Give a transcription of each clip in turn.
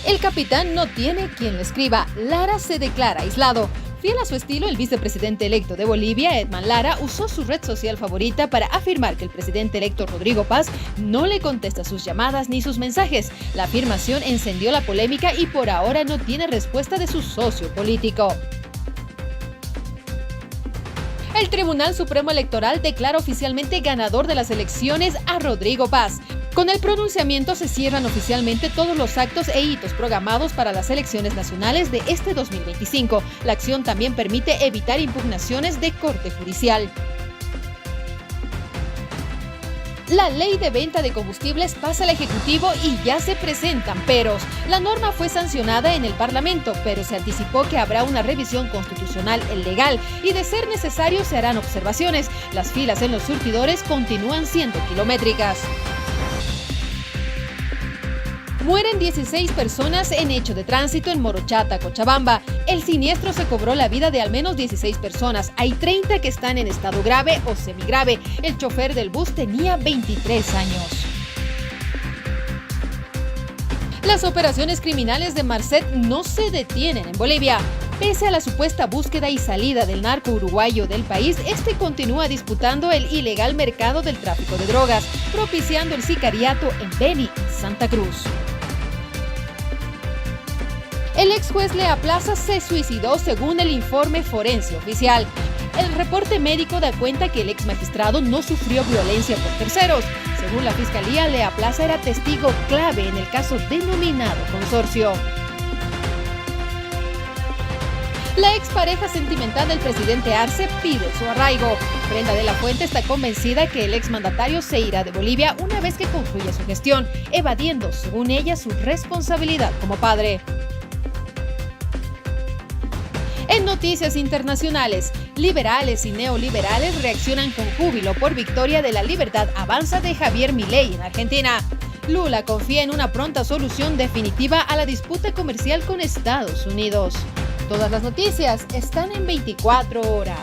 El capitán no tiene quien le escriba. Lara se declara aislado. Fiel a su estilo, el vicepresidente electo de Bolivia, Edman Lara, usó su red social favorita para afirmar que el presidente electo Rodrigo Paz no le contesta sus llamadas ni sus mensajes. La afirmación encendió la polémica y por ahora no tiene respuesta de su socio político. El Tribunal Supremo Electoral declara oficialmente ganador de las elecciones a Rodrigo Paz. Con el pronunciamiento se cierran oficialmente todos los actos e hitos programados para las elecciones nacionales de este 2025. La acción también permite evitar impugnaciones de corte judicial. La ley de venta de combustibles pasa al Ejecutivo y ya se presentan peros. La norma fue sancionada en el Parlamento, pero se anticipó que habrá una revisión constitucional legal y de ser necesario se harán observaciones. Las filas en los surtidores continúan siendo kilométricas. Mueren 16 personas en hecho de tránsito en Morochata, Cochabamba. El siniestro se cobró la vida de al menos 16 personas. Hay 30 que están en estado grave o semigrave. El chofer del bus tenía 23 años. Las operaciones criminales de Marcet no se detienen en Bolivia. Pese a la supuesta búsqueda y salida del narco uruguayo del país, este continúa disputando el ilegal mercado del tráfico de drogas, propiciando el sicariato en Beni, Santa Cruz. El ex juez Lea Plaza se suicidó según el informe forense oficial. El reporte médico da cuenta que el ex magistrado no sufrió violencia por terceros. Según la fiscalía, Lea Plaza era testigo clave en el caso denominado consorcio. La expareja sentimental del presidente Arce pide su arraigo. Brenda de la Fuente está convencida que el exmandatario se irá de Bolivia una vez que concluya su gestión, evadiendo, según ella, su responsabilidad como padre. En noticias internacionales, liberales y neoliberales reaccionan con júbilo por victoria de la Libertad Avanza de Javier Milei en Argentina. Lula confía en una pronta solución definitiva a la disputa comercial con Estados Unidos. Todas las noticias están en 24 horas.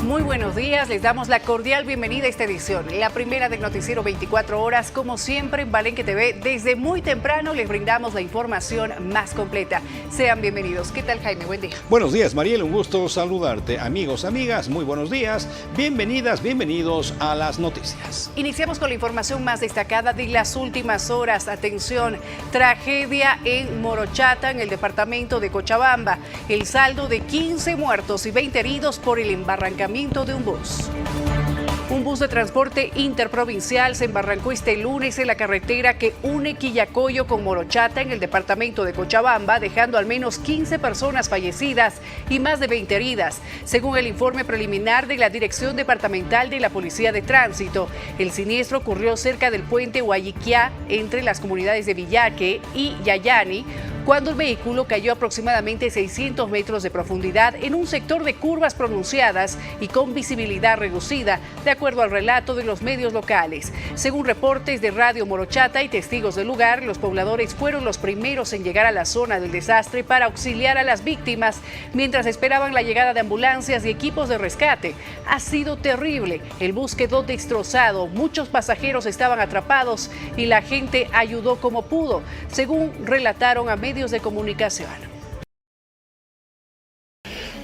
Muy buenos días, les damos la cordial bienvenida a esta edición, la primera del noticiero 24 horas. Como siempre en Palenque TV, desde muy temprano les brindamos la información más completa. Sean bienvenidos. ¿Qué tal, Jaime? Buen día. Buenos días, Mariel, un gusto saludarte. Amigos, amigas, muy buenos días. Bienvenidas, bienvenidos a las noticias. Iniciamos con la información más destacada de las últimas horas. Atención, tragedia en Morochata, en el departamento de Cochabamba. El saldo de 15 muertos y 20 heridos por el embarrancamiento de un bus. Un bus de transporte interprovincial se embarrancó este lunes en la carretera que une Quillacollo con Morochata en el departamento de Cochabamba, dejando al menos 15 personas fallecidas y más de 20 heridas. Según el informe preliminar de la Dirección Departamental de la Policía de Tránsito, el siniestro ocurrió cerca del puente Huayiquiá entre las comunidades de Villaque y Yayani, cuando el vehículo cayó aproximadamente 600 metros de profundidad en un sector de curvas pronunciadas y con visibilidad reducida, de acuerdo al relato de los medios locales. Según reportes de Radio Morochata y testigos del lugar, los pobladores fueron los primeros en llegar a la zona del desastre para auxiliar a las víctimas, mientras esperaban la llegada de ambulancias y equipos de rescate. Ha sido terrible, el bus quedó destrozado, muchos pasajeros estaban atrapados y la gente ayudó como pudo, según relataron a medios de comunicación.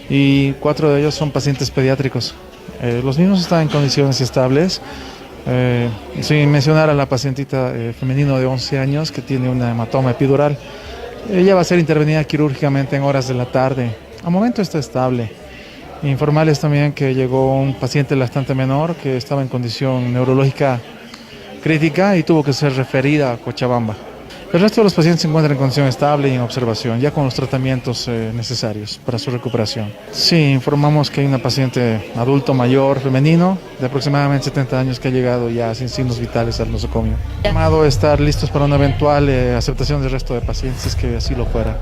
Y 4 de ellos son pacientes pediátricos. Los mismos están en condiciones estables, sin mencionar a la pacientita femenino de 11 años que tiene una hematoma epidural. Ella va a ser intervenida quirúrgicamente en horas de la tarde. Al momento está estable. Informarles también que llegó un paciente lactante menor que estaba en condición neurológica crítica y tuvo que ser referida a Cochabamba. El resto de los pacientes se encuentran en condición estable y en observación, ya con los tratamientos necesarios para su recuperación. Sí, informamos que hay una paciente adulto mayor femenino de aproximadamente 70 años que ha llegado ya sin signos vitales al nosocomio. Llamado a estar listos para una eventual aceptación del resto de pacientes, si es que así lo fuera.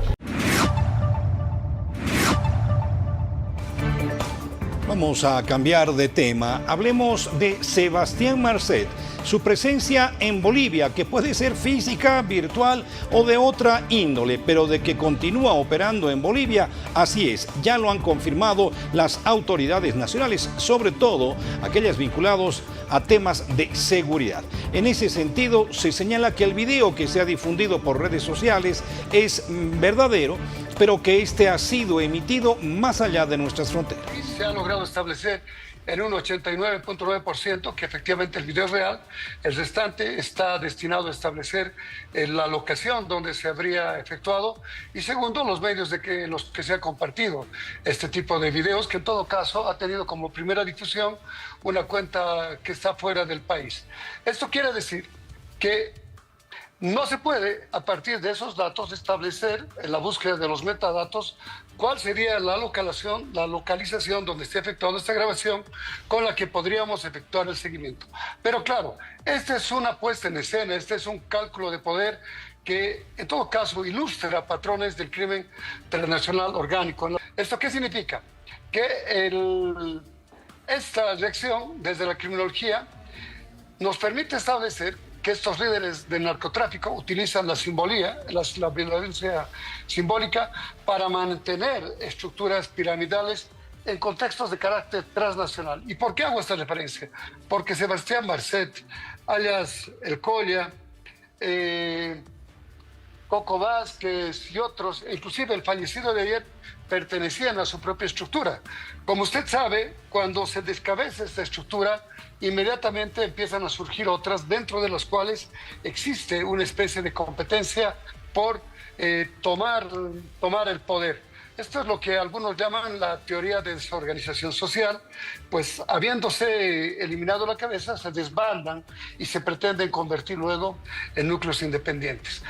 Vamos a cambiar de tema. Hablemos de Sebastián Marcet, su presencia en Bolivia, que puede ser física, virtual o de otra índole, pero de que continúa operando en Bolivia, así es, ya lo han confirmado las autoridades nacionales, sobre todo aquellas vinculadas a temas de seguridad. En ese sentido, se señala que el video que se ha difundido por redes sociales es verdadero, pero que este ha sido emitido más allá de nuestras fronteras. Se ha logrado establecer en un 89.9% que efectivamente el video es real. El restante está destinado a establecer la locación donde se habría efectuado, y segundo, los medios de los que se ha compartido este tipo de videos, que en todo caso ha tenido como primera difusión una cuenta que está fuera del país. Esto quiere decir que no se puede, a partir de esos datos, establecer en la búsqueda de los metadatos cuál sería la localización donde esté efectuando esta grabación con la que podríamos efectuar el seguimiento. Pero claro, esta es una puesta en escena, este es un cálculo de poder que en todo caso ilustra patrones del crimen transnacional orgánico. ¿Esto qué significa? Que esta lección desde la criminología nos permite establecer que estos líderes del narcotráfico utilizan la simbolía, la violencia simbólica, para mantener estructuras piramidales en contextos de carácter transnacional. ¿Y por qué hago esta referencia? Porque Sebastián Marcet, alias El Colla, Coco Vázquez y otros, inclusive el fallecido de ayer, pertenecían a su propia estructura. Como usted sabe, cuando se descabeza esta estructura, inmediatamente empiezan a surgir otras, dentro de las cuales existe una especie de competencia por tomar el poder. Esto es lo que algunos llaman la teoría de desorganización social, pues habiéndose eliminado la cabeza, se desbandan y se pretenden convertir luego en núcleos independientes.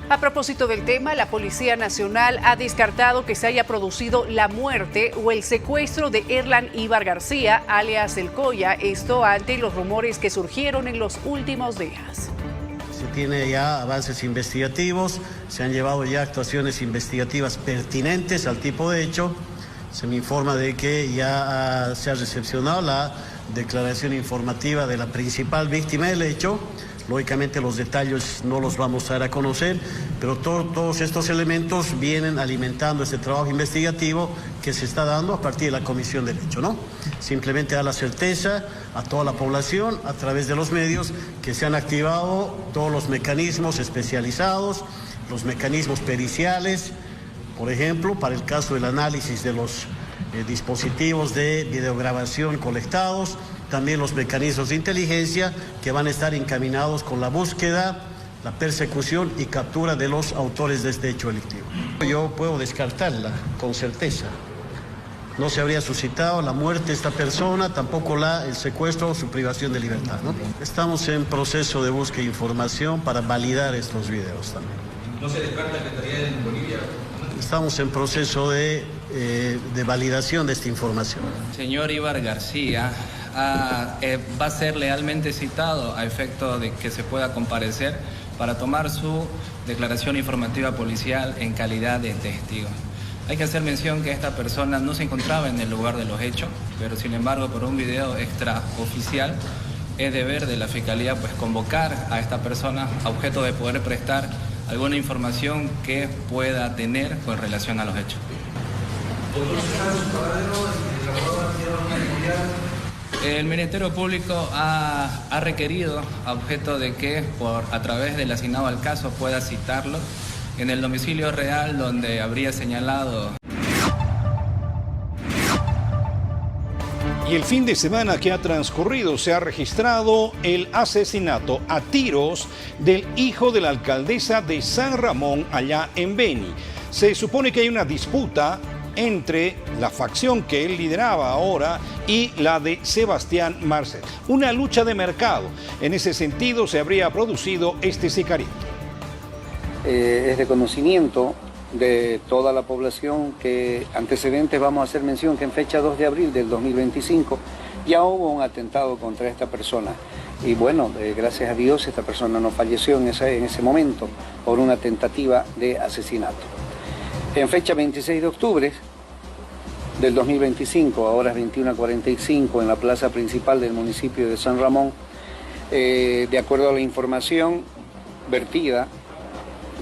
A propósito del tema, la Policía Nacional ha descartado que se haya producido la muerte o el secuestro de Erlan Ibar García, alias El Colla, esto ante los rumores que surgieron en los últimos días. Se tiene ya avances investigativos, se han llevado ya actuaciones investigativas pertinentes al tipo de hecho. Se me informa de que ya se ha recepcionado la declaración informativa de la principal víctima del hecho. Lógicamente los detalles no los vamos a dar a conocer, pero todos estos elementos vienen alimentando este trabajo investigativo que se está dando a partir de la comisión del hecho, ¿no? Simplemente da la certeza a toda la población, a través de los medios, que se han activado todos los mecanismos especializados, los mecanismos periciales, por ejemplo, para el caso del análisis de los dispositivos de videograbación colectados, también los mecanismos de inteligencia que van a estar encaminados con la búsqueda, la persecución y captura de los autores de este hecho delictivo. Yo puedo descartarla con certeza. No se habría suscitado la muerte de esta persona, tampoco el secuestro o su privación de libertad, ¿no? Estamos en proceso de búsqueda de información para validar estos videos también. ¿No se descarta que estaría en Bolivia? Estamos en proceso de validación de esta información. Señor Ibar García va a ser lealmente citado a efecto de que se pueda comparecer para tomar su declaración informativa policial en calidad de testigo. Hay que hacer mención que esta persona no se encontraba en el lugar de los hechos, pero sin embargo por un video extraoficial es deber de la Fiscalía pues convocar a esta persona a objeto de poder prestar alguna información que pueda tener con relación a los hechos. El Ministerio Público ha requerido a objeto de que a través del asignado al caso pueda citarlo en el domicilio real donde habría señalado. Y el fin de semana que ha transcurrido se ha registrado el asesinato a tiros del hijo de la alcaldesa de San Ramón allá en Beni. Se supone que hay una disputa entre la facción que él lideraba ahora y la de Sebastián Marcet. Una lucha de mercado. En ese sentido se habría producido este sicariato. Es de conocimiento de toda la población que antecedentes vamos a hacer mención que en fecha 2 de abril del 2025 ya hubo un atentado contra esta persona. Y bueno, gracias a Dios esta persona no falleció en ese momento por una tentativa de asesinato. En fecha 26 de octubre del 2025, a horas 21:45, en la plaza principal del municipio de San Ramón, de acuerdo a la información vertida,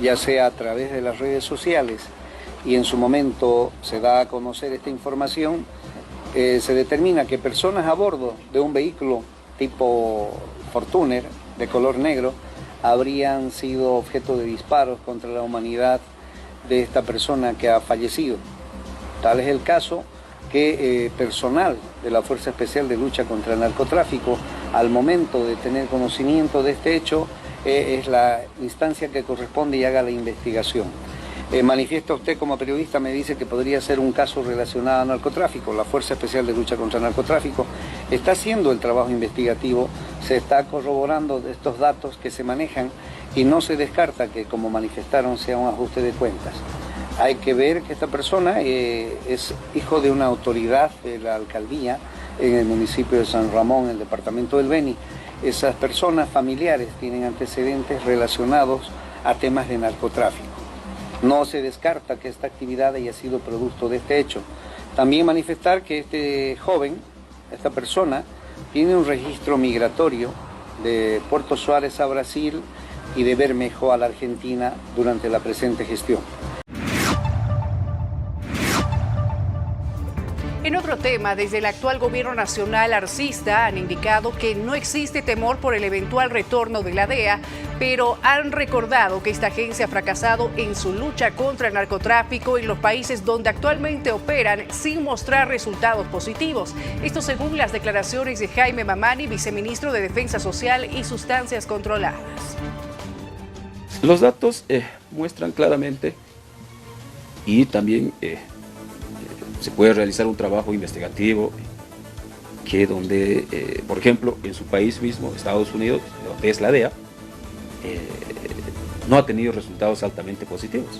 ya sea a través de las redes sociales, y en su momento se da a conocer esta información, se determina que personas a bordo de un vehículo tipo Fortuner de color negro habrían sido objeto de disparos contra la humanidad de esta persona que ha fallecido. Tal es el caso que personal de la Fuerza Especial de Lucha contra el Narcotráfico, al momento de tener conocimiento de este hecho, es la instancia que corresponde y haga la investigación. Manifiesta usted como periodista, me dice que podría ser un caso relacionado al narcotráfico. La Fuerza Especial de Lucha contra el Narcotráfico está haciendo el trabajo investigativo, se está corroborando estos datos que se manejan y no se descarta que, como manifestaron, sea un ajuste de cuentas. Hay que ver que esta persona es hijo de una autoridad de la alcaldía en el municipio de San Ramón, en el departamento del Beni. Esas personas familiares tienen antecedentes relacionados a temas de narcotráfico. No se descarta que esta actividad haya sido producto de este hecho. También manifestar que este joven, esta persona, tiene un registro migratorio de Puerto Suárez a Brasil y de Bermejo a la Argentina durante la presente gestión. En otro tema, desde el actual gobierno nacional arcista han indicado que no existe temor por el eventual retorno de la DEA, pero han recordado que esta agencia ha fracasado en su lucha contra el narcotráfico en los países donde actualmente operan sin mostrar resultados positivos. Esto según las declaraciones de Jaime Mamani, viceministro de Defensa Social y Sustancias Controladas. Los datos muestran claramente y también se puede realizar un trabajo investigativo que donde, por ejemplo, en su país mismo, Estados Unidos, donde es la DEA, no ha tenido resultados altamente positivos.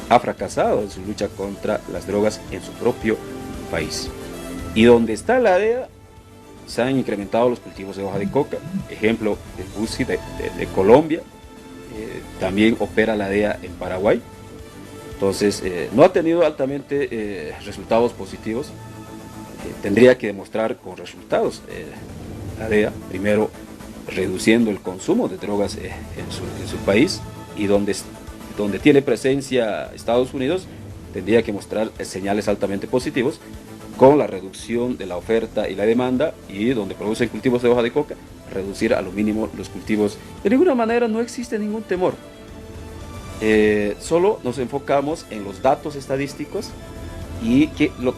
Ha fracasado en su lucha contra las drogas en su propio país. Y donde está la DEA, se han incrementado los cultivos de hoja de coca. Ejemplo, el Busi de Colombia, también opera la DEA en Paraguay. Entonces, no ha tenido altamente resultados positivos. Tendría que demostrar con resultados la DEA, primero reduciendo el consumo de drogas en su país, y donde tiene presencia Estados Unidos, tendría que mostrar señales altamente positivos con la reducción de la oferta y la demanda, y donde producen cultivos de hoja de coca, reducir a lo mínimo los cultivos. De ninguna manera no existe ningún temor. Solo nos enfocamos en los datos estadísticos y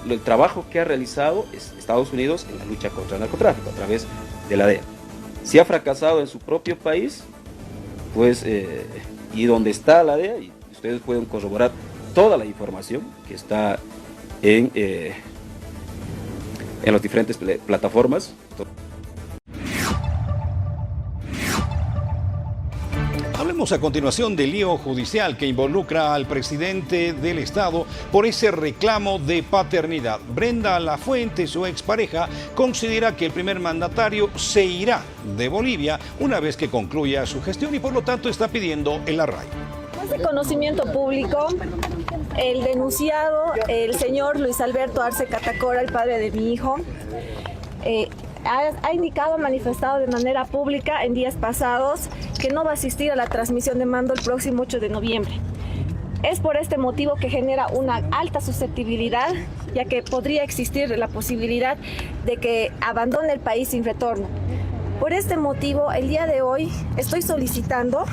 el trabajo que ha realizado Estados Unidos en la lucha contra el narcotráfico a través de la DEA. Si ha fracasado en su propio país, pues, y donde está la DEA, y ustedes pueden corroborar toda la información que está en las diferentes plataformas. Hablemos a continuación del lío judicial que involucra al presidente del Estado por ese reclamo de paternidad. Brenda Lafuente, su expareja, considera que el primer mandatario se irá de Bolivia una vez que concluya su gestión y por lo tanto está pidiendo el arraigo. Es de conocimiento público, el denunciado, el señor Luis Alberto Arce Catacora, el padre de mi hijo, ha indicado, manifestado de manera pública en días pasados que no va a asistir a la transmisión de mando el próximo 8 de noviembre. Es por este motivo que genera una alta susceptibilidad, ya que podría existir la posibilidad de que abandone el país sin retorno. Por este motivo, el día de hoy estoy solicitando,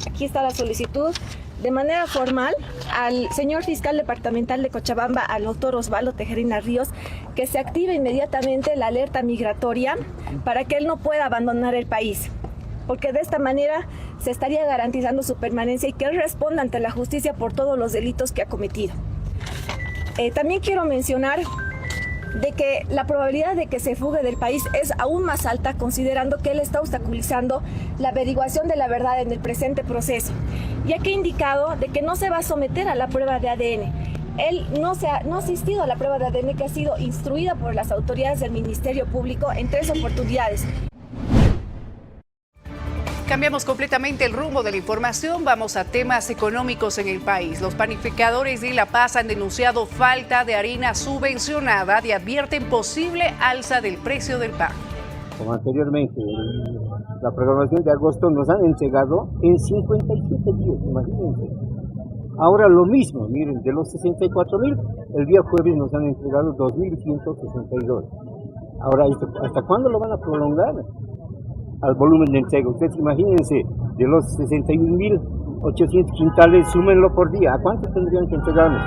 aquí está la solicitud, de manera formal al señor fiscal departamental de Cochabamba, al doctor Osvaldo Tejerina Ríos, que se active inmediatamente la alerta migratoria para que él no pueda abandonar el país, porque de esta manera se estaría garantizando su permanencia y que él responda ante la justicia por todos los delitos que ha cometido. También quiero mencionar de que la probabilidad de que se fugue del país es aún más alta, considerando que él está obstaculizando la averiguación de la verdad en el presente proceso, ya que ha indicado de que no se va a someter a la prueba de ADN. Él no ha asistido a la prueba de ADN que ha sido instruida por las autoridades del Ministerio Público en 3 oportunidades. Cambiamos completamente el rumbo de la información, vamos a temas económicos en el país. Los panificadores de La Paz han denunciado falta de harina subvencionada y advierten posible alza del precio del pan. Como anteriormente, la programación de agosto nos han entregado en 57 días, imagínense. Ahora lo mismo, miren, de los 64.000, el día jueves nos han entregado 2.162. Ahora, ¿hasta cuándo lo van a prolongar? Al volumen de entrega. Ustedes imagínense, de los 61.800 quintales, súmenlo por día. ¿A cuánto tendrían que entregarnos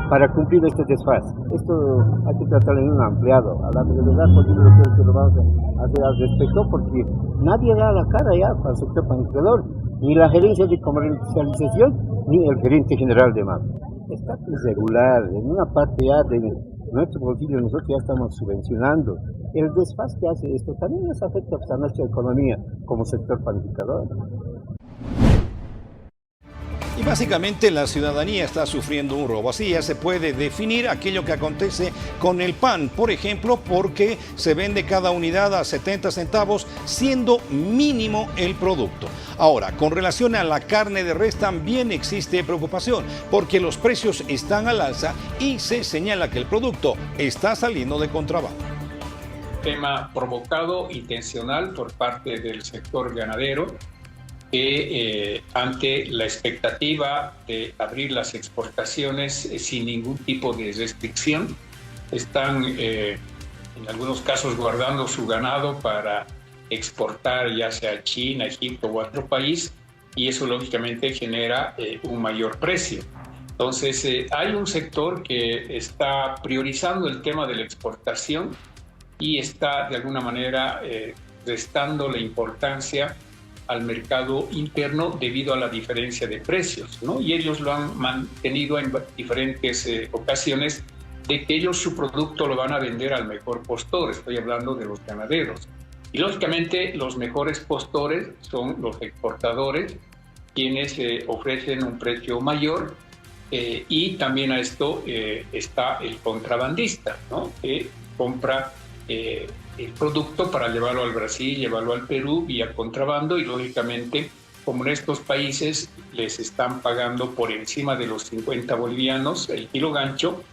para cumplir este desfase? Esto hay que tratarlo en un ampliado. A la brevedad posible que lo vamos a hacer al respecto, porque nadie da la cara ya para el sector panificador, ni la gerencia de comercialización, ni el gerente general de MAP. Está irregular. En una parte ya de nuestro bolsillo nosotros ya estamos subvencionando. El desfase que hace esto también nos afecta a nuestra economía como sector panificador. Y básicamente la ciudadanía está sufriendo un robo. Así ya se puede definir aquello que acontece con el pan, por ejemplo, porque se vende cada unidad a 70 centavos, siendo mínimo el producto. Ahora, con relación a la carne de res también existe preocupación, porque los precios están al alza y se señala que el producto está saliendo de contrabando. Tema provocado, intencional por parte del sector ganadero, que ante la expectativa de abrir las exportaciones sin ningún tipo de restricción, están en algunos casos guardando su ganado para exportar ya sea a China, Egipto o a otro país, y eso lógicamente genera un mayor precio. Entonces hay un sector que está priorizando el tema de la exportación y está de alguna manera restando la importancia al mercado interno debido a la diferencia de precios, ¿no? Y ellos lo han mantenido en diferentes ocasiones de que ellos su producto lo van a vender al mejor postor. Estoy hablando de los ganaderos. Y lógicamente los mejores postores son los exportadores, quienes ofrecen un precio mayor, y también a esto está el contrabandista, ¿no? Que compra el producto para llevarlo al Brasil, llevarlo al Perú vía contrabando, y lógicamente como en estos países les están pagando por encima de los 50 bolivianos el kilo gancho,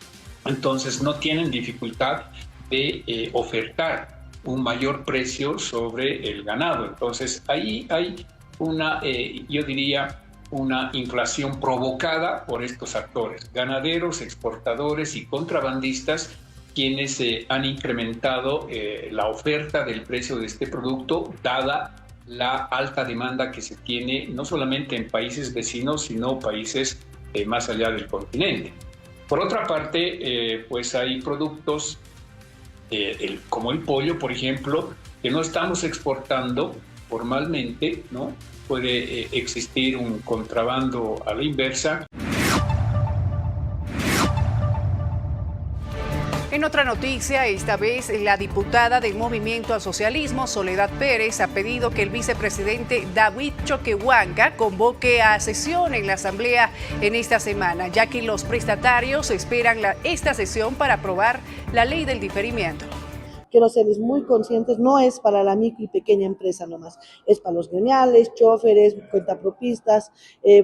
entonces no tienen dificultad de ofertar un mayor precio sobre el ganado. Entonces ahí hay una, yo diría, una inflación provocada por estos actores, ganaderos, exportadores y contrabandistas, quienes han incrementado la oferta del precio de este producto, dada la alta demanda que se tiene no solamente en países vecinos, sino países más allá del continente. Por otra parte, pues hay productos como el pollo, por ejemplo, que no estamos exportando formalmente, ¿no? Puede existir un contrabando a la inversa. En otra noticia, esta vez la diputada del Movimiento al Socialismo, Soledad Pérez, ha pedido que el vicepresidente David Choquehuanca convoque a sesión en la Asamblea en esta semana, ya que los prestatarios esperan esta sesión para aprobar la ley del diferimiento. Quiero serles muy conscientes, no es para la micro y pequeña empresa nomás, es para los gremiales, choferes, cuentapropistas,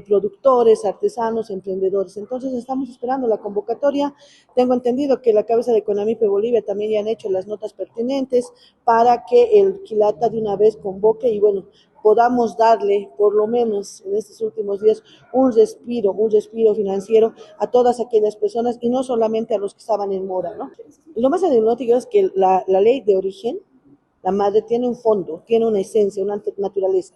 productores, artesanos, emprendedores. Entonces estamos esperando la convocatoria. Tengo entendido que la cabeza de CONAMIPE Bolivia también ya han hecho las notas pertinentes para que el Quilata de una vez convoque y bueno, podamos darle, por lo menos en estos últimos días, un respiro financiero a todas aquellas personas y no solamente a los que estaban en mora, ¿no? Lo más anecdótico es que la ley de origen, la madre, tiene un fondo, tiene una esencia, una naturaleza,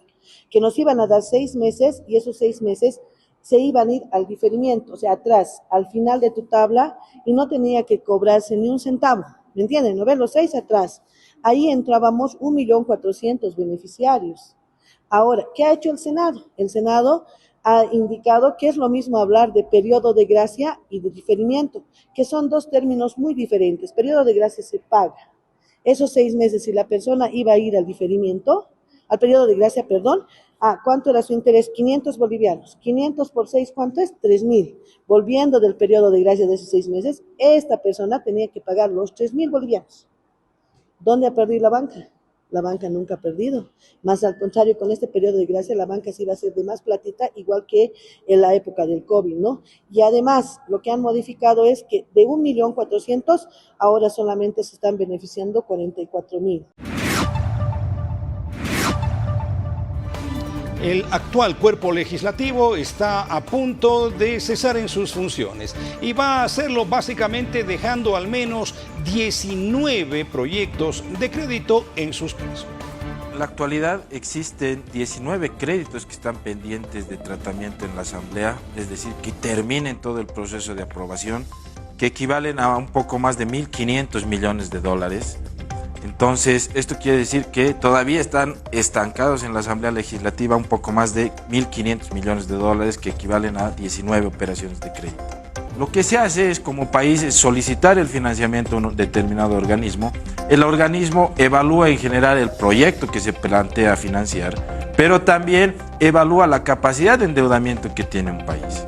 que nos iban a dar 6 meses y esos 6 meses se iban a ir al diferimiento, o sea, atrás, al final de tu tabla, y no tenía que cobrarse ni un centavo, ¿me entienden? ¿No ven? Los 6 atrás. Ahí entrábamos 1.400.000 beneficiarios. Ahora, ¿qué ha hecho el Senado? El Senado ha indicado que es lo mismo hablar de periodo de gracia y de diferimiento, que son dos términos muy diferentes. Periodo de gracia se paga. Esos 6 meses, si la persona iba a ir al diferimiento, al periodo de gracia, perdón, ¿cuánto era su interés? 500 bolivianos. 500 por 6, ¿cuánto es? 3.000. Volviendo del periodo de gracia de esos 6 meses, esta persona tenía que pagar los 3.000 bolivianos. ¿Dónde ha perdido la banca? La banca nunca ha perdido. Más al contrario, con este periodo de gracia, la banca sí va a ser de más platita, igual que en la época del COVID, ¿no? Y además, lo que han modificado es que de 1.400.000, ahora solamente se están beneficiando 44.000. El actual cuerpo legislativo está a punto de cesar en sus funciones y va a hacerlo básicamente dejando al menos 19 proyectos de crédito en suspenso. En la actualidad existen 19 créditos que están pendientes de tratamiento en la Asamblea, es decir, que terminen todo el proceso de aprobación, que equivalen a un poco más de 1.500 millones de dólares. Entonces, esto quiere decir que todavía están estancados en la Asamblea Legislativa un poco más de 1.500 millones de dólares, que equivalen a 19 operaciones de crédito. Lo que se hace es, como país, es solicitar el financiamiento a un determinado organismo. El organismo evalúa en general el proyecto que se plantea financiar, pero también evalúa la capacidad de endeudamiento que tiene un país.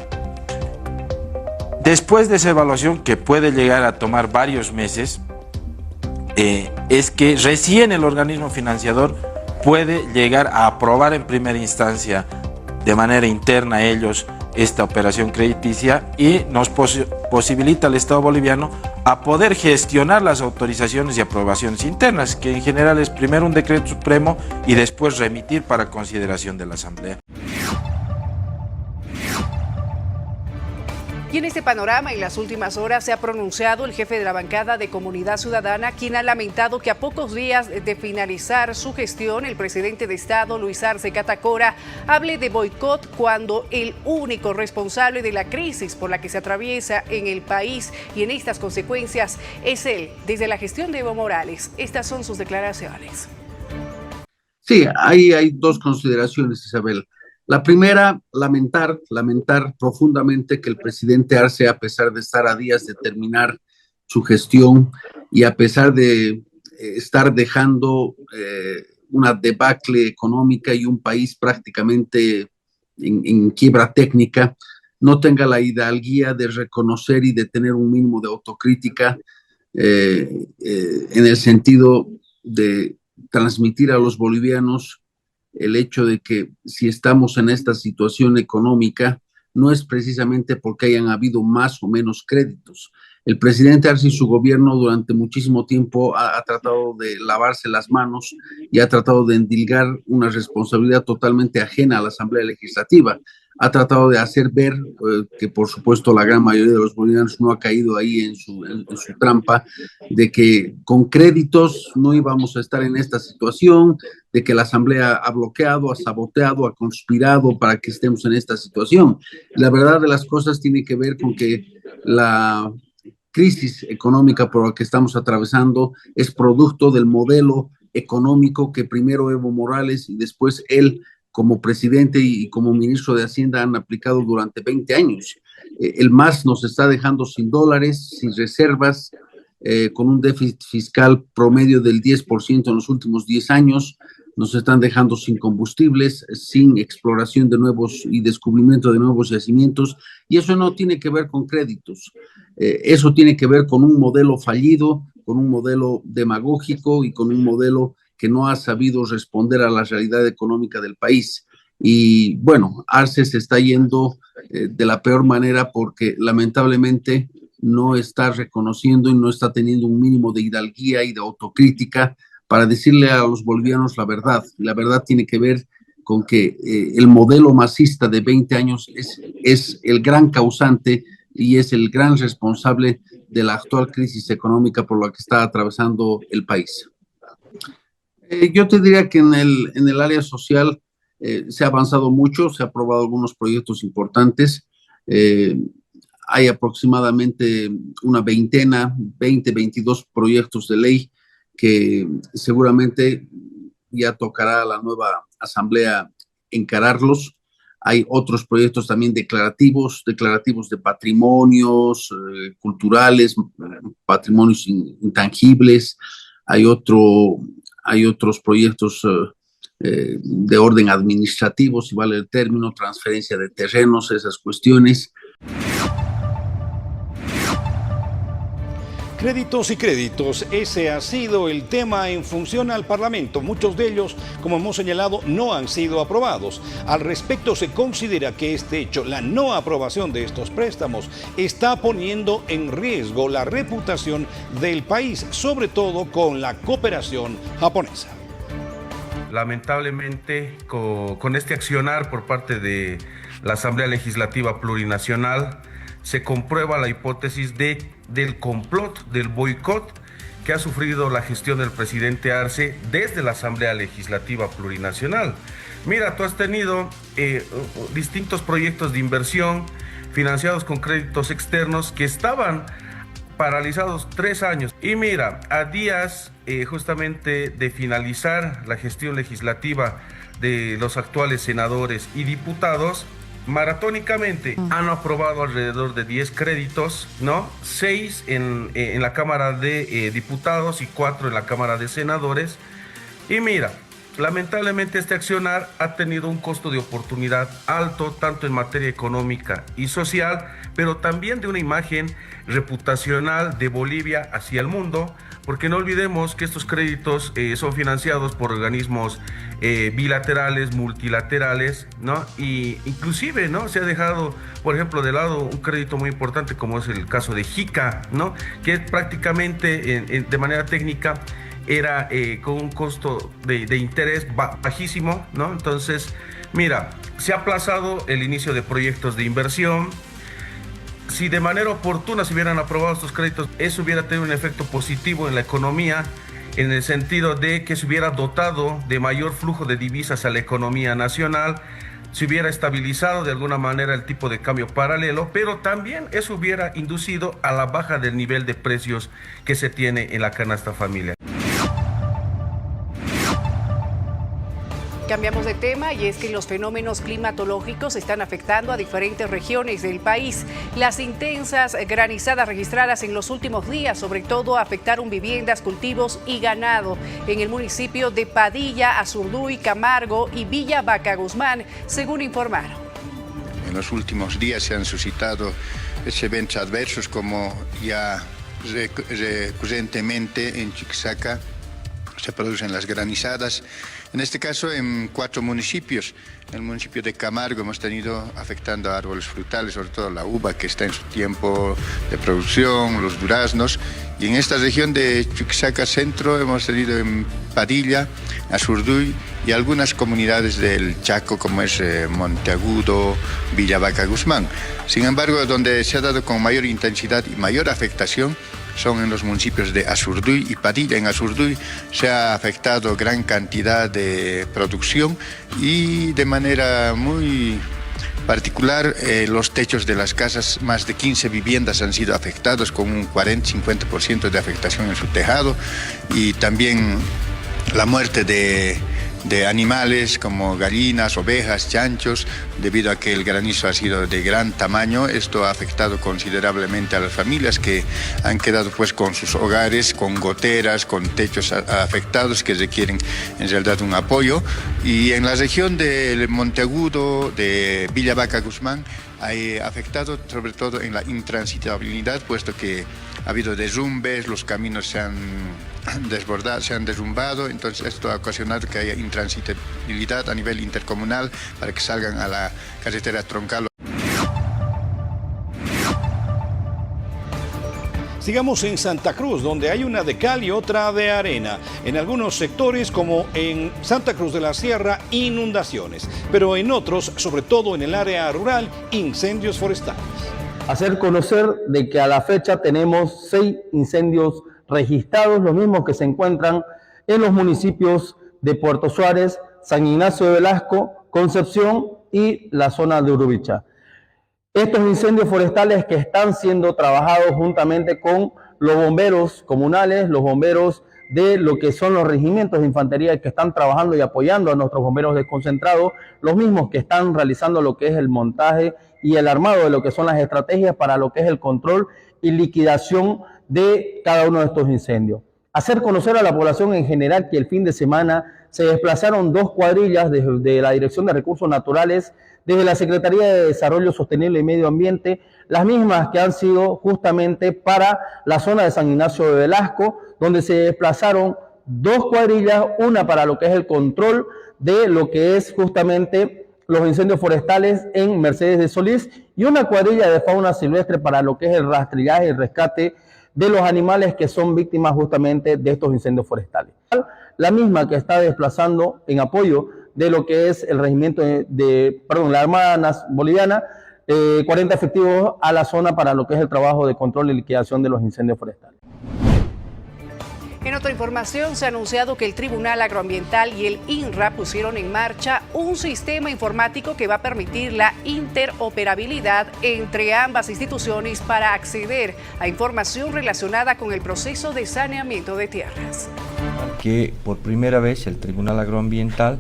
Después de esa evaluación, que puede llegar a tomar varios meses, es que recién el organismo financiador puede llegar a aprobar en primera instancia de manera interna ellos esta operación crediticia, y nos posibilita al Estado boliviano a poder gestionar las autorizaciones y aprobaciones internas, que en general es primero un decreto supremo y después remitir para consideración de la Asamblea. Y en este panorama, en las últimas horas, se ha pronunciado el jefe de la bancada de Comunidad Ciudadana, quien ha lamentado que a pocos días de finalizar su gestión, el presidente de Estado, Luis Arce Catacora, hable de boicot cuando el único responsable de la crisis por la que se atraviesa en el país y en estas consecuencias es él, desde la gestión de Evo Morales. Estas son sus declaraciones. Sí, ahí hay dos consideraciones, Isabel. La primera, lamentar profundamente que el presidente Arce, a pesar de estar a días de terminar su gestión y a pesar de estar dejando una debacle económica y un país prácticamente en quiebra técnica, no tenga la hidalguía de reconocer y de tener un mínimo de autocrítica en el sentido de transmitir a los bolivianos el hecho de que si estamos en esta situación económica no es precisamente porque hayan habido más o menos créditos. El presidente Arce y su gobierno durante muchísimo tiempo ha tratado de lavarse las manos y ha tratado de endilgar una responsabilidad totalmente ajena a la Asamblea Legislativa. Ha tratado de hacer ver que, por supuesto, la gran mayoría de los bolivianos no ha caído ahí en su trampa, de que con créditos no íbamos a estar en esta situación, de que la Asamblea ha bloqueado, ha saboteado, ha conspirado para que estemos en esta situación. La verdad de las cosas tiene que ver con que la crisis económica por la que estamos atravesando es producto del modelo económico que primero Evo Morales y después él, como presidente y como ministro de Hacienda, han aplicado durante 20 años. El MAS nos está dejando sin dólares, sin reservas, con un déficit fiscal promedio del 10% en los últimos 10 años. Nos están dejando sin combustibles, sin exploración de nuevos y descubrimiento de nuevos yacimientos, y eso no tiene que ver con créditos. Eso tiene que ver con un modelo fallido, con un modelo demagógico y con un modelo que no ha sabido responder a la realidad económica del país. Y bueno, Arce se está yendo de la peor manera porque lamentablemente no está reconociendo y no está teniendo un mínimo de hidalguía y de autocrítica para decirle a los bolivianos la verdad. La verdad tiene que ver con que el modelo masista de 20 años es el gran causante y es el gran responsable de la actual crisis económica por la que está atravesando el país. Yo te diría que en el área social se ha avanzado mucho, se han aprobado algunos proyectos importantes. Hay aproximadamente una veintena, 22 proyectos de ley que seguramente ya tocará a la nueva asamblea encararlos. Hay otros proyectos también declarativos de patrimonios culturales, patrimonios intangibles. Hay otros proyectos de orden administrativo, si vale el término, transferencia de terrenos, esas cuestiones. Créditos y créditos, ese ha sido el tema en función al Parlamento. Muchos de ellos, como hemos señalado, no han sido aprobados. Al respecto, se considera que este hecho, la no aprobación de estos préstamos, está poniendo en riesgo la reputación del país, sobre todo con la cooperación japonesa. Lamentablemente, con este accionar por parte de la Asamblea Legislativa Plurinacional, se comprueba la hipótesis del complot, del boicot que ha sufrido la gestión del presidente Arce desde la Asamblea Legislativa Plurinacional. Mira, tú has tenido distintos proyectos de inversión financiados con créditos externos que estaban paralizados 3 años. Y mira, a días justamente de finalizar la gestión legislativa de los actuales senadores y diputados, maratónicamente han aprobado alrededor de 10 créditos, ¿no? 6 en la Cámara de Diputados y 4 en la Cámara de Senadores. Y mira, lamentablemente este accionar ha tenido un costo de oportunidad alto, tanto en materia económica y social, pero también de una imagen reputacional de Bolivia hacia el mundo, porque no olvidemos que estos créditos son financiados por organismos bilaterales, multilaterales, ¿no? Y inclusive, ¿no?, se ha dejado, por ejemplo, de lado un crédito muy importante como es el caso de JICA, ¿no?, que prácticamente de manera técnica era con un costo de interés bajísimo, ¿no? Entonces, mira, se ha aplazado el inicio de proyectos de inversión. Si de manera oportuna se hubieran aprobado estos créditos, eso hubiera tenido un efecto positivo en la economía, en el sentido de que se hubiera dotado de mayor flujo de divisas a la economía nacional, se hubiera estabilizado de alguna manera el tipo de cambio paralelo, pero también eso hubiera inducido a la baja del nivel de precios que se tiene en la canasta familiar. Cambiamos de tema y es que los fenómenos climatológicos están afectando a diferentes regiones del país. Las intensas granizadas registradas en los últimos días, sobre todo, afectaron viviendas, cultivos y ganado en el municipio de Padilla, Azurduy, Camargo y Villa Vaca Guzmán, según informaron. En los últimos días se han suscitado eventos adversos como ya recurrentemente en Chuquisaca se producen las granizadas. En este caso, en 4 municipios. En el municipio de Camargo hemos tenido afectando a árboles frutales, sobre todo la uva, que está en su tiempo de producción, los duraznos. Y en esta región de Chuquisaca Centro hemos tenido en Padilla, Azurduy y algunas comunidades del Chaco, como es Monteagudo, Villa Vaca Guzmán. Sin embargo, donde se ha dado con mayor intensidad y mayor afectación son en los municipios de Azurduy y Padilla. En Azurduy se ha afectado gran cantidad de producción y de manera muy particular los techos de las casas, más de 15 viviendas han sido afectados con un 40-50% de afectación en su tejado, y también la muerte de animales como gallinas, ovejas, chanchos, debido a que el granizo ha sido de gran tamaño. Esto ha afectado considerablemente a las familias que han quedado pues con sus hogares, con goteras, con techos afectados que requieren en realidad un apoyo. Y en la región de Monteagudo, de Villa Vaca Guzmán, ha afectado sobre todo en la intransitabilidad, puesto que ha habido derrumbes, los caminos se han desbordado, se han derrumbado, entonces esto ha ocasionado que haya intransitabilidad a nivel intercomunal para que salgan a la carretera troncal. Sigamos en Santa Cruz, donde hay una de cal y otra de arena. En algunos sectores, como en Santa Cruz de la Sierra, inundaciones, pero en otros, sobre todo en el área rural, incendios forestales. Hacer conocer de que a la fecha tenemos 6 incendios registrados, los mismos que se encuentran en los municipios de Puerto Suárez, San Ignacio de Velasco, Concepción y la zona de Urubicha. Estos incendios forestales que están siendo trabajados juntamente con los bomberos comunales, los bomberos de lo que son los regimientos de infantería que están trabajando y apoyando a nuestros bomberos desconcentrados, los mismos que están realizando lo que es el montaje y el armado de lo que son las estrategias para lo que es el control y liquidación de cada uno de estos incendios. Hacer conocer a la población en general que el fin de semana se desplazaron 2 cuadrillas de la Dirección de Recursos Naturales desde la Secretaría de Desarrollo Sostenible y Medio Ambiente, las mismas que han sido justamente para la zona de San Ignacio de Velasco, donde se desplazaron 2 cuadrillas, una para lo que es el control de lo que es justamente los incendios forestales en Mercedes de Solís y una cuadrilla de fauna silvestre para lo que es el rastrillaje y rescate de los animales que son víctimas justamente de estos incendios forestales. La misma que está desplazando en apoyo de lo que es el regimiento la Armada Boliviana, 40 efectivos a la zona para lo que es el trabajo de control y liquidación de los incendios forestales. En otra información, se ha anunciado que el Tribunal Agroambiental y el INRA pusieron en marcha un sistema informático que va a permitir la interoperabilidad entre ambas instituciones para acceder a información relacionada con el proceso de saneamiento de tierras. Que por primera vez el Tribunal Agroambiental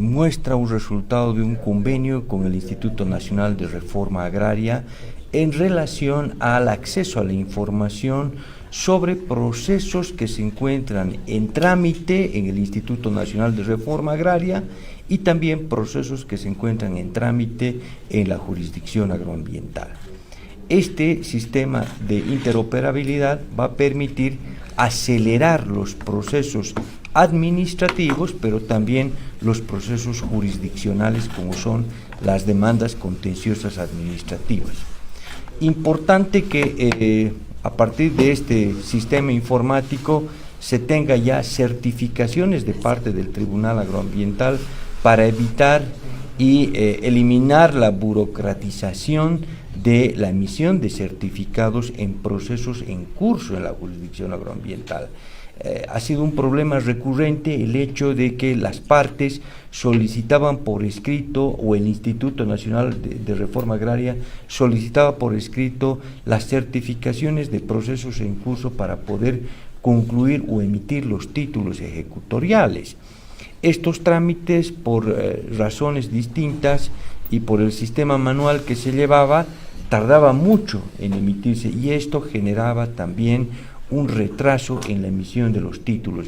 muestra un resultado de un convenio con el Instituto Nacional de Reforma Agraria en relación al acceso a la información sobre procesos que se encuentran en trámite en el Instituto Nacional de Reforma Agraria y también procesos que se encuentran en trámite en la jurisdicción agroambiental. Este sistema de interoperabilidad va a permitir acelerar los procesos administrativos, pero también los procesos jurisdiccionales como son las demandas contenciosas administrativas. Importante que a partir de este sistema informático se tenga ya certificaciones de parte del Tribunal Agroambiental para evitar y eliminar la burocratización de la emisión de certificados en procesos en curso en la jurisdicción agroambiental. Ha sido un problema recurrente el hecho de que las partes solicitaban por escrito, o el Instituto Nacional de Reforma Agraria solicitaba por escrito las certificaciones de procesos en curso para poder concluir o emitir los títulos ejecutoriales. Estos trámites, por razones distintas y por el sistema manual que se llevaba, tardaba mucho en emitirse y esto generaba también un retraso en la emisión de los títulos.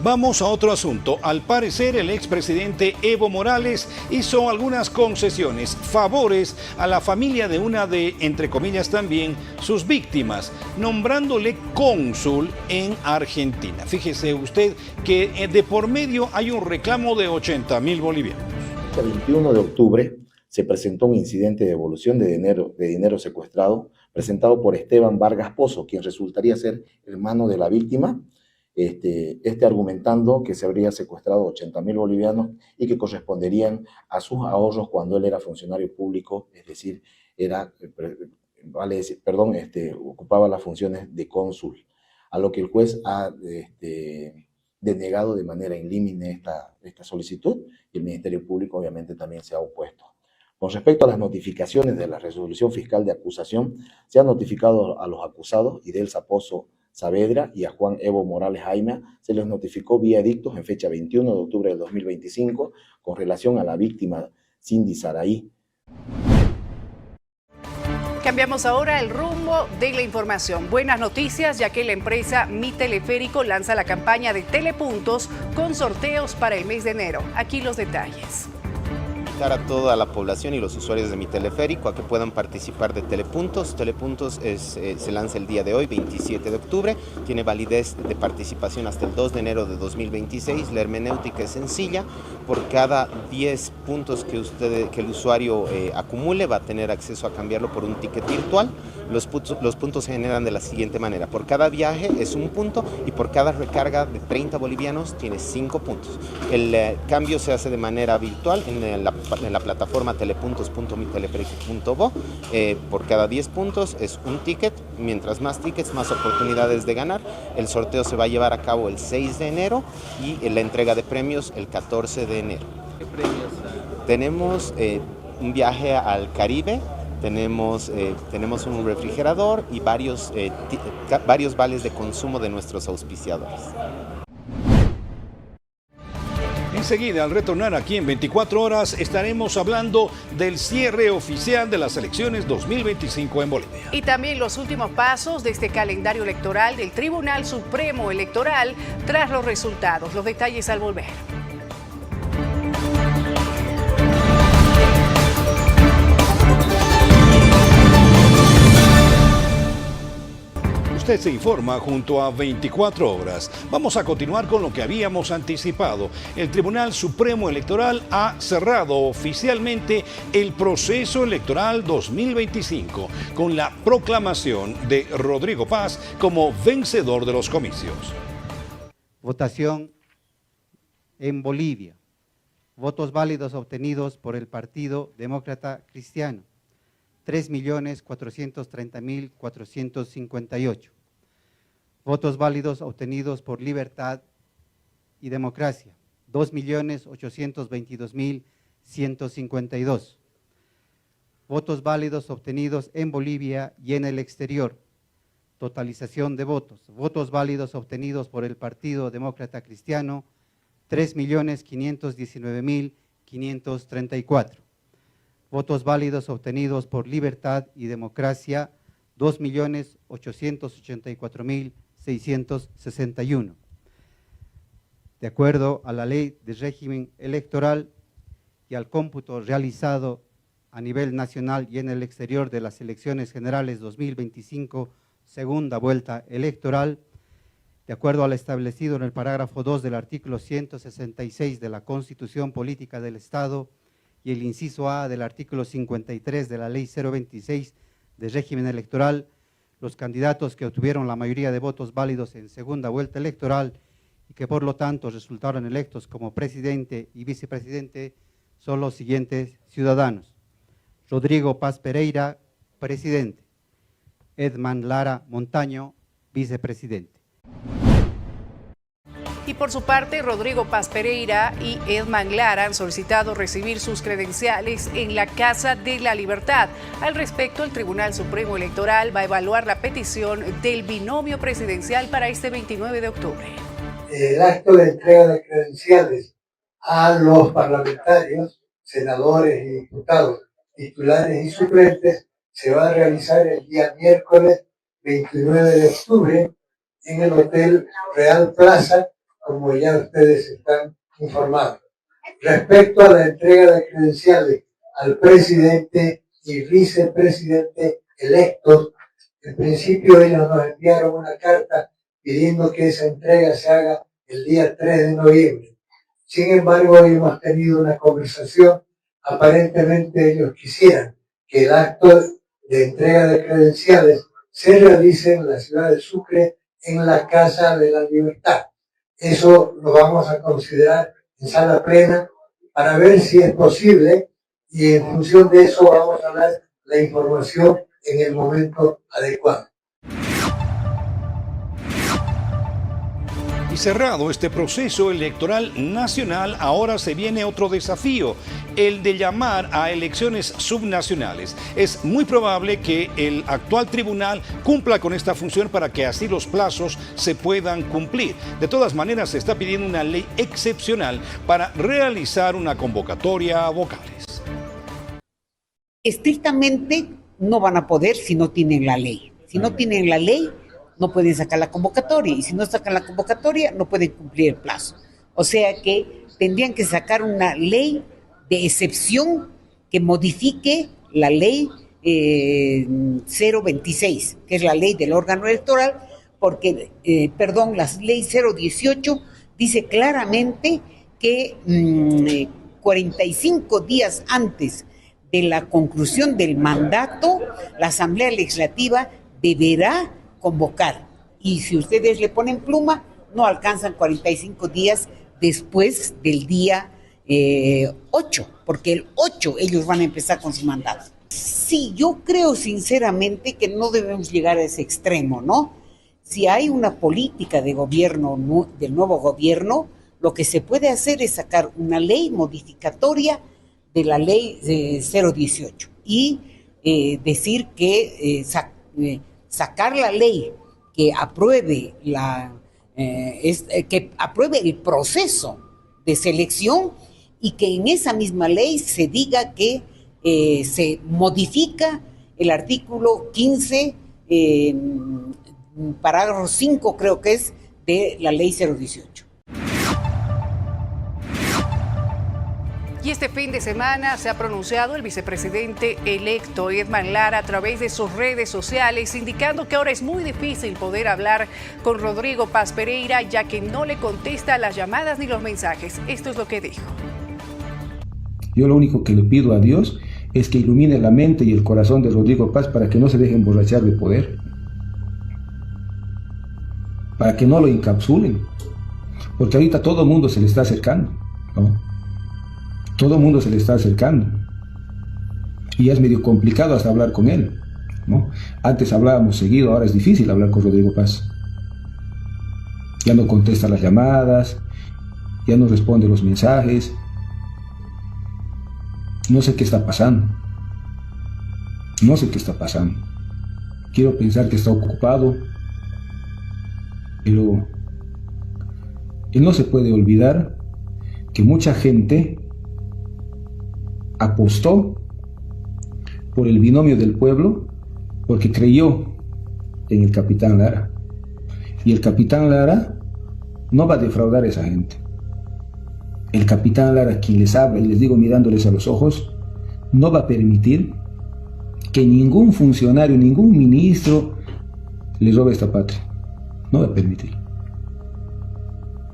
Vamos a otro asunto. Al parecer, el expresidente Evo Morales hizo algunas concesiones, favores a la familia de una de, entre comillas también, sus víctimas, nombrándole cónsul en Argentina. Fíjese usted que de por medio hay un reclamo de 80.000 bolivianos. El 21 de octubre se presentó un incidente de devolución de dinero secuestrado presentado por Esteban Vargas Pozo, quien resultaría ser hermano de la víctima, argumentando que se habría secuestrado 80.000 bolivianos y que corresponderían a sus ahorros cuando él era funcionario público, es decir, ocupaba las funciones de cónsul, a lo que el juez ha denegado de manera ilímine esta solicitud y el Ministerio Público obviamente también se ha opuesto. Con respecto a las notificaciones de la resolución fiscal de acusación, se ha notificado a los acusados Idelsa Pozo Saavedra y a Juan Evo Morales Jaime, se les notificó vía edictos en fecha 21 de octubre del 2025 con relación a la víctima Cindy Saraí. Cambiamos ahora el rumbo de la información. Buenas noticias, ya que la empresa Mi Teleférico lanza la campaña de Telepuntos con sorteos para el mes de enero. Aquí los detalles. A toda la población y los usuarios de Mi Teleférico a que puedan participar de Telepuntos. Telepuntos se lanza el día de hoy, 27 de octubre, tiene validez de participación hasta el 2 de enero de 2026, la hermenéutica es sencilla, por cada 10 puntos que el usuario acumule va a tener acceso a cambiarlo por un ticket virtual. Los puntos se generan de la siguiente manera: por cada viaje es un punto y por cada recarga de 30 bolivianos tienes 5 puntos. El cambio se hace de manera virtual en la plataforma telepuntos.miteleferico.bo. Por cada 10 puntos es un ticket, mientras más tickets, más oportunidades de ganar. El sorteo se va a llevar a cabo el 6 de enero y la entrega de premios el 14 de enero. ¿Qué premios? Tenemos un viaje al Caribe, tenemos un refrigerador y varios vales de consumo de nuestros auspiciadores. Enseguida, al retornar aquí en 24 horas, estaremos hablando del cierre oficial de las elecciones 2025 en Bolivia. Y también los últimos pasos de este calendario electoral del Tribunal Supremo Electoral tras los resultados. Los detalles al volver. Usted se informa junto a 24 horas. Vamos a continuar con lo que habíamos anticipado. El Tribunal Supremo Electoral ha cerrado oficialmente el proceso electoral 2025 con la proclamación de Rodrigo Paz como vencedor de los comicios. Votación en Bolivia. Votos válidos obtenidos por el Partido Demócrata Cristiano. 3.430.458. Votos válidos obtenidos por Libertad y Democracia, 2.822.152. Votos válidos obtenidos en Bolivia y en el exterior. Totalización de votos. Votos válidos obtenidos por el Partido Demócrata Cristiano, 3.519.534. Votos válidos obtenidos por Libertad y Democracia, 2.884.661. De acuerdo a la Ley de Régimen Electoral y al cómputo realizado a nivel nacional y en el exterior de las elecciones generales 2025, segunda vuelta electoral, de acuerdo a lo establecido en el parágrafo 2 del artículo 166 de la Constitución Política del Estado y el inciso A del artículo 53 de la Ley 026 de régimen electoral, los candidatos que obtuvieron la mayoría de votos válidos en segunda vuelta electoral y que por lo tanto resultaron electos como presidente y vicepresidente son los siguientes ciudadanos: Rodrigo Paz Pereira, presidente; Edman Lara Montaño, vicepresidente. Y por su parte, Rodrigo Paz Pereira y Edman Lara han solicitado recibir sus credenciales en la Casa de la Libertad. Al respecto, el Tribunal Supremo Electoral va a evaluar la petición del binomio presidencial para este 29 de octubre. El acto de entrega de credenciales a los parlamentarios, senadores y diputados, titulares y suplentes, se va a realizar el día miércoles 29 de octubre en el Hotel Real Plaza, como ya ustedes están informados. Respecto a la entrega de credenciales al presidente y vicepresidente electos, en principio ellos nos enviaron una carta pidiendo que esa entrega se haga el día 3 de noviembre. Sin embargo, hoy hemos tenido una conversación. Aparentemente ellos quisieran que el acto de entrega de credenciales se realice en la ciudad de Sucre, en la Casa de la Libertad. Eso lo vamos a considerar en sala plena para ver si es posible, y en función de eso vamos a dar la información en el momento adecuado. Y cerrado este proceso electoral nacional, ahora se viene otro desafío, el de llamar a elecciones subnacionales. Es muy probable que el actual tribunal cumpla con esta función para que así los plazos se puedan cumplir. De todas maneras, se está pidiendo una ley excepcional para realizar una convocatoria a vocales. Estrictamente no van a poder si no tienen la ley. Si no tienen la ley, no pueden sacar la convocatoria, y si no sacan la convocatoria, no pueden cumplir el plazo. O sea que tendrían que sacar una ley de excepción que modifique la ley 026, que es la ley del órgano electoral, porque, la ley 018 dice claramente que 45 días antes de la conclusión del mandato, la Asamblea Legislativa deberá convocar, y si ustedes le ponen pluma, no alcanzan 45 días después del día 8, porque el 8 ellos van a empezar con su mandato. Sí, yo creo sinceramente que no debemos llegar a ese extremo, ¿no? Si hay una política de gobierno, del nuevo gobierno, lo que se puede hacer es sacar una ley modificatoria de la ley 018 y decir que sacar la ley que apruebe que apruebe el proceso de selección y que en esa misma ley se diga que se modifica el artículo 15, parágrafo 5 creo que es, de la ley 018. Y este fin de semana se ha pronunciado el vicepresidente electo Edman Lara a través de sus redes sociales, indicando que ahora es muy difícil poder hablar con Rodrigo Paz Pereira, ya que no le contesta las llamadas ni los mensajes. Esto es lo que dijo. Yo lo único que le pido a Dios es que ilumine la mente y el corazón de Rodrigo Paz para que no se deje emborrachar de poder, para que no lo encapsulen, porque ahorita todo el mundo se le está acercando, ¿no? Todo el mundo se le está acercando y es medio complicado hasta hablar con él, ¿no? Antes hablábamos seguido, ahora es difícil hablar con Rodrigo Paz. Ya no contesta las llamadas, ya no responde los mensajes. No sé qué está pasando. No sé qué está pasando. Quiero pensar que está ocupado, pero él no se puede olvidar que mucha gente apostó por el binomio del pueblo porque creyó en el capitán Lara. Y el capitán Lara no va a defraudar a esa gente. El capitán Lara, quien les habla, y les digo mirándoles a los ojos, no va a permitir que ningún funcionario, ningún ministro le robe esta patria. No va a permitir.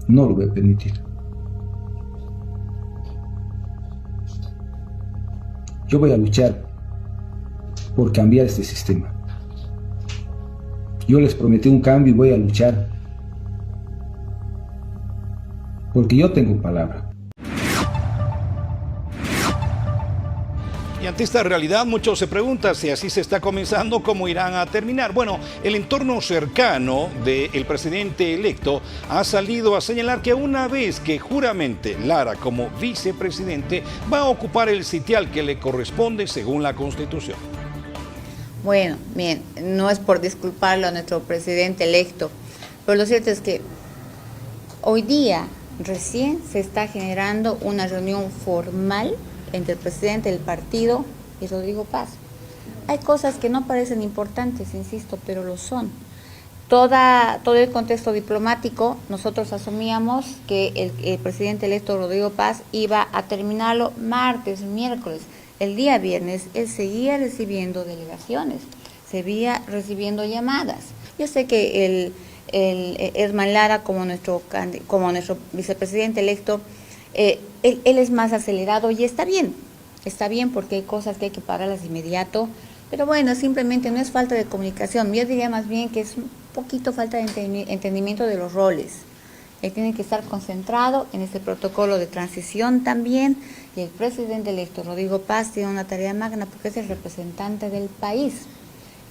No lo va a permitir. Yo voy a luchar por cambiar este sistema. Yo les prometí un cambio y voy a luchar. Porque yo tengo palabra. Y ante esta realidad, muchos se preguntan si así se está comenzando, ¿cómo irán a terminar? Bueno, el entorno cercano del presidente electo ha salido a señalar que una vez que juramente Lara como vicepresidente va a ocupar el sitial que le corresponde según la Constitución. Bueno, bien, no es por disculparlo a nuestro presidente electo, pero lo cierto es que hoy día recién se está generando una reunión formal entre el presidente del partido y Rodrigo Paz. Hay cosas que no parecen importantes, insisto, pero lo son. Todo el contexto diplomático, nosotros asumíamos que el presidente electo Rodrigo Paz iba a terminarlo martes, miércoles. El día viernes él seguía recibiendo delegaciones, seguía recibiendo llamadas. Yo sé que Edman Lara, como nuestro vicepresidente electo, él es más acelerado y está bien porque hay cosas que hay que pararlas de inmediato, pero bueno, simplemente no es falta de comunicación, yo diría más bien que es un poquito falta de entendimiento de los roles. Él tiene que estar concentrado en este protocolo de transición también, y el presidente electo Rodrigo Paz tiene una tarea magna porque es el representante del país.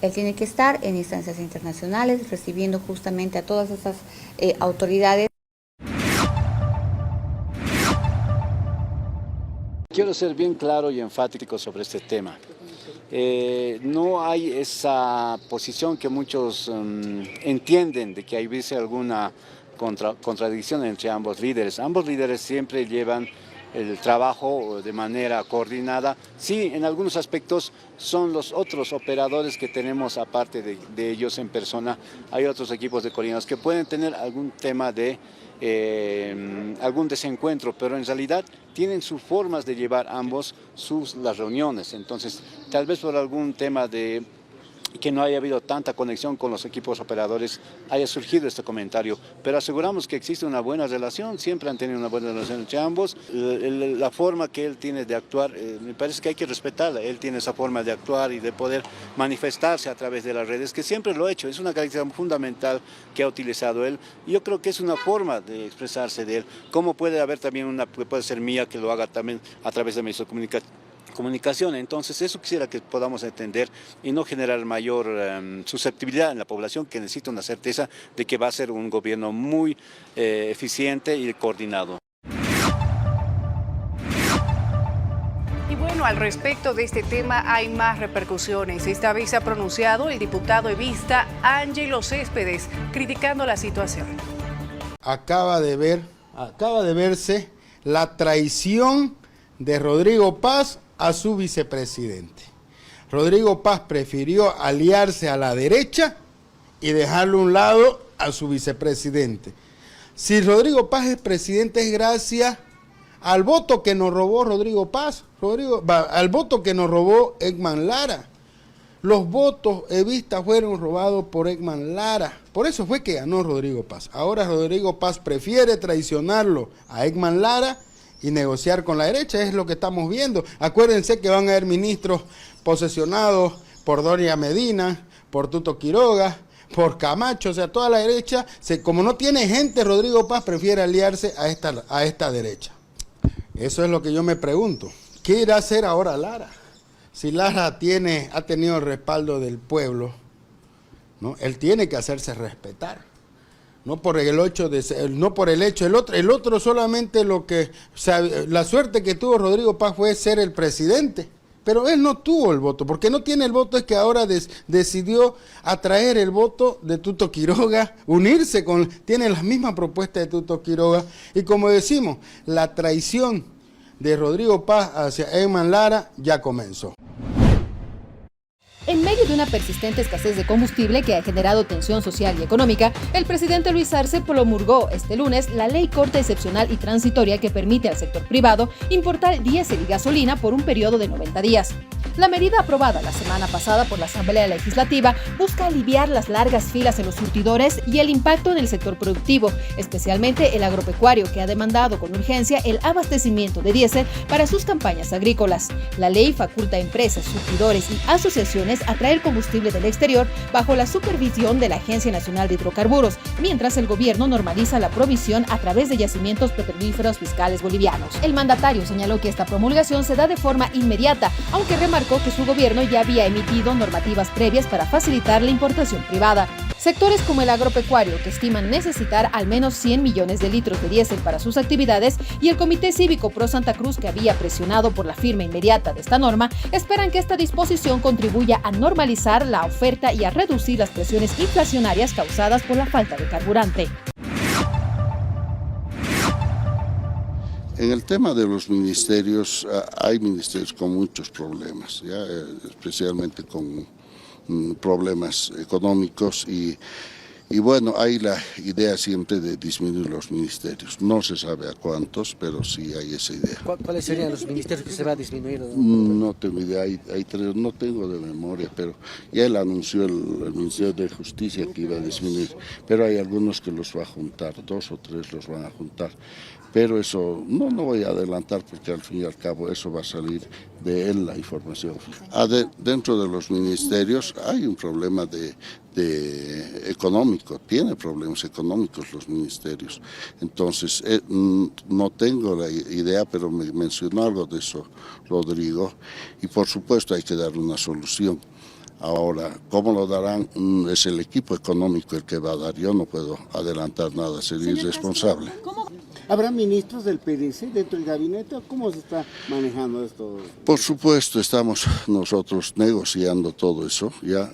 Él tiene que estar en instancias internacionales recibiendo justamente a todas esas autoridades. Quiero ser bien claro y enfático sobre este tema. No hay esa posición que muchos entienden de que hay alguna contradicción entre ambos líderes. Ambos líderes siempre llevan el trabajo de manera coordinada. Sí, en algunos aspectos son los otros operadores que tenemos aparte de ellos en persona. Hay otros equipos de coordinados que pueden tener algún tema de algún desencuentro, pero en realidad tienen sus formas de llevar ambos las reuniones. Entonces, tal vez por algún tema de que no haya habido tanta conexión con los equipos operadores, haya surgido este comentario, pero aseguramos que existe una buena relación, siempre han tenido una buena relación entre ambos. La forma que él tiene de actuar, me parece que hay que respetarla. Él tiene esa forma de actuar y de poder manifestarse a través de las redes, que siempre lo ha hecho, es una característica fundamental que ha utilizado él. Y yo creo que es una forma de expresarse de él. Como puede haber también una, que puede ser mía, que lo haga también a través de medios de comunicación. Entonces eso quisiera que podamos entender y no generar mayor susceptibilidad en la población, que necesita una certeza de que va a ser un gobierno muy eficiente y coordinado. Y bueno, al respecto de este tema hay más repercusiones. Esta vez se ha pronunciado el diputado evista Ángelo Céspedes, criticando la situación. Acaba de verse la traición de Rodrigo Paz a su vicepresidente. Rodrigo Paz prefirió aliarse a la derecha y dejarle a un lado a su vicepresidente. Si Rodrigo Paz es presidente es gracias al voto que nos robó Rodrigo Paz, al voto que nos robó Ekman Lara. Los votos evistas fueron robados por Ekman Lara. Por eso fue que ganó Rodrigo Paz. Ahora Rodrigo Paz prefiere traicionarlo a Ekman Lara y negociar con la derecha. Es lo que estamos viendo. Acuérdense que van a haber ministros posesionados por Doria Medina, por Tuto Quiroga, por Camacho, o sea, toda la derecha. Como no tiene gente, Rodrigo Paz prefiere aliarse a esta derecha. Eso es lo que yo me pregunto. ¿Qué irá a hacer ahora Lara? Si Lara ha tenido el respaldo del pueblo, ¿no? Él tiene que hacerse respetar. No por el hecho, el otro solamente la suerte que tuvo Rodrigo Paz fue ser el presidente, pero él no tuvo el voto, porque no tiene el voto es que ahora decidió atraer el voto de Tuto Quiroga, tiene las mismas propuestas de Tuto Quiroga, y como decimos, la traición de Rodrigo Paz hacia Ekman Lara ya comenzó. En medio de una persistente escasez de combustible que ha generado tensión social y económica, el presidente Luis Arce promulgó este lunes la Ley Corta Excepcional y Transitoria que permite al sector privado importar diésel y gasolina por un periodo de 90 días. La medida aprobada la semana pasada por la Asamblea Legislativa busca aliviar las largas filas en los surtidores y el impacto en el sector productivo, especialmente el agropecuario, que ha demandado con urgencia el abastecimiento de diésel para sus campañas agrícolas. La ley faculta a empresas, surtidores y asociaciones a traer combustible del exterior bajo la supervisión de la Agencia Nacional de Hidrocarburos, mientras el gobierno normaliza la provisión a través de yacimientos petrolíferos fiscales bolivianos. El mandatario señaló que esta promulgación se da de forma inmediata, aunque remarcó que su gobierno ya había emitido normativas previas para facilitar la importación privada. Sectores como el agropecuario, que estiman necesitar al menos 100 millones de litros de diésel para sus actividades, y el Comité Cívico Pro Santa Cruz, que había presionado por la firma inmediata de esta norma, esperan que esta disposición contribuya a normalizar la oferta y a reducir las presiones inflacionarias causadas por la falta de carburante. En el tema de los ministerios, hay ministerios con muchos problemas, ¿ya? Especialmente con problemas económicos y bueno, hay la idea siempre de disminuir los ministerios. No se sabe a cuántos, pero sí hay esa idea. ¿Cuáles serían los ministerios que se va a disminuir? No tengo idea, hay tres, no tengo de memoria, pero ya él anunció el Ministerio de Justicia que iba a disminuir, pero hay algunos que los va a juntar, 2 o 3 los van a juntar. Pero eso no voy a adelantar porque al fin y al cabo eso va a salir de él la información. Dentro de los ministerios hay un problema económico, tiene problemas económicos los ministerios. Entonces, no tengo la idea, pero me mencionó algo de eso Rodrigo, y por supuesto hay que dar una solución. Ahora, ¿cómo lo darán? Es el equipo económico el que va a dar, yo no puedo adelantar nada, sería irresponsable. ¿Habrá ministros del PDC dentro del gabinete? ¿Cómo se está manejando esto? Por supuesto, estamos nosotros negociando todo eso, ya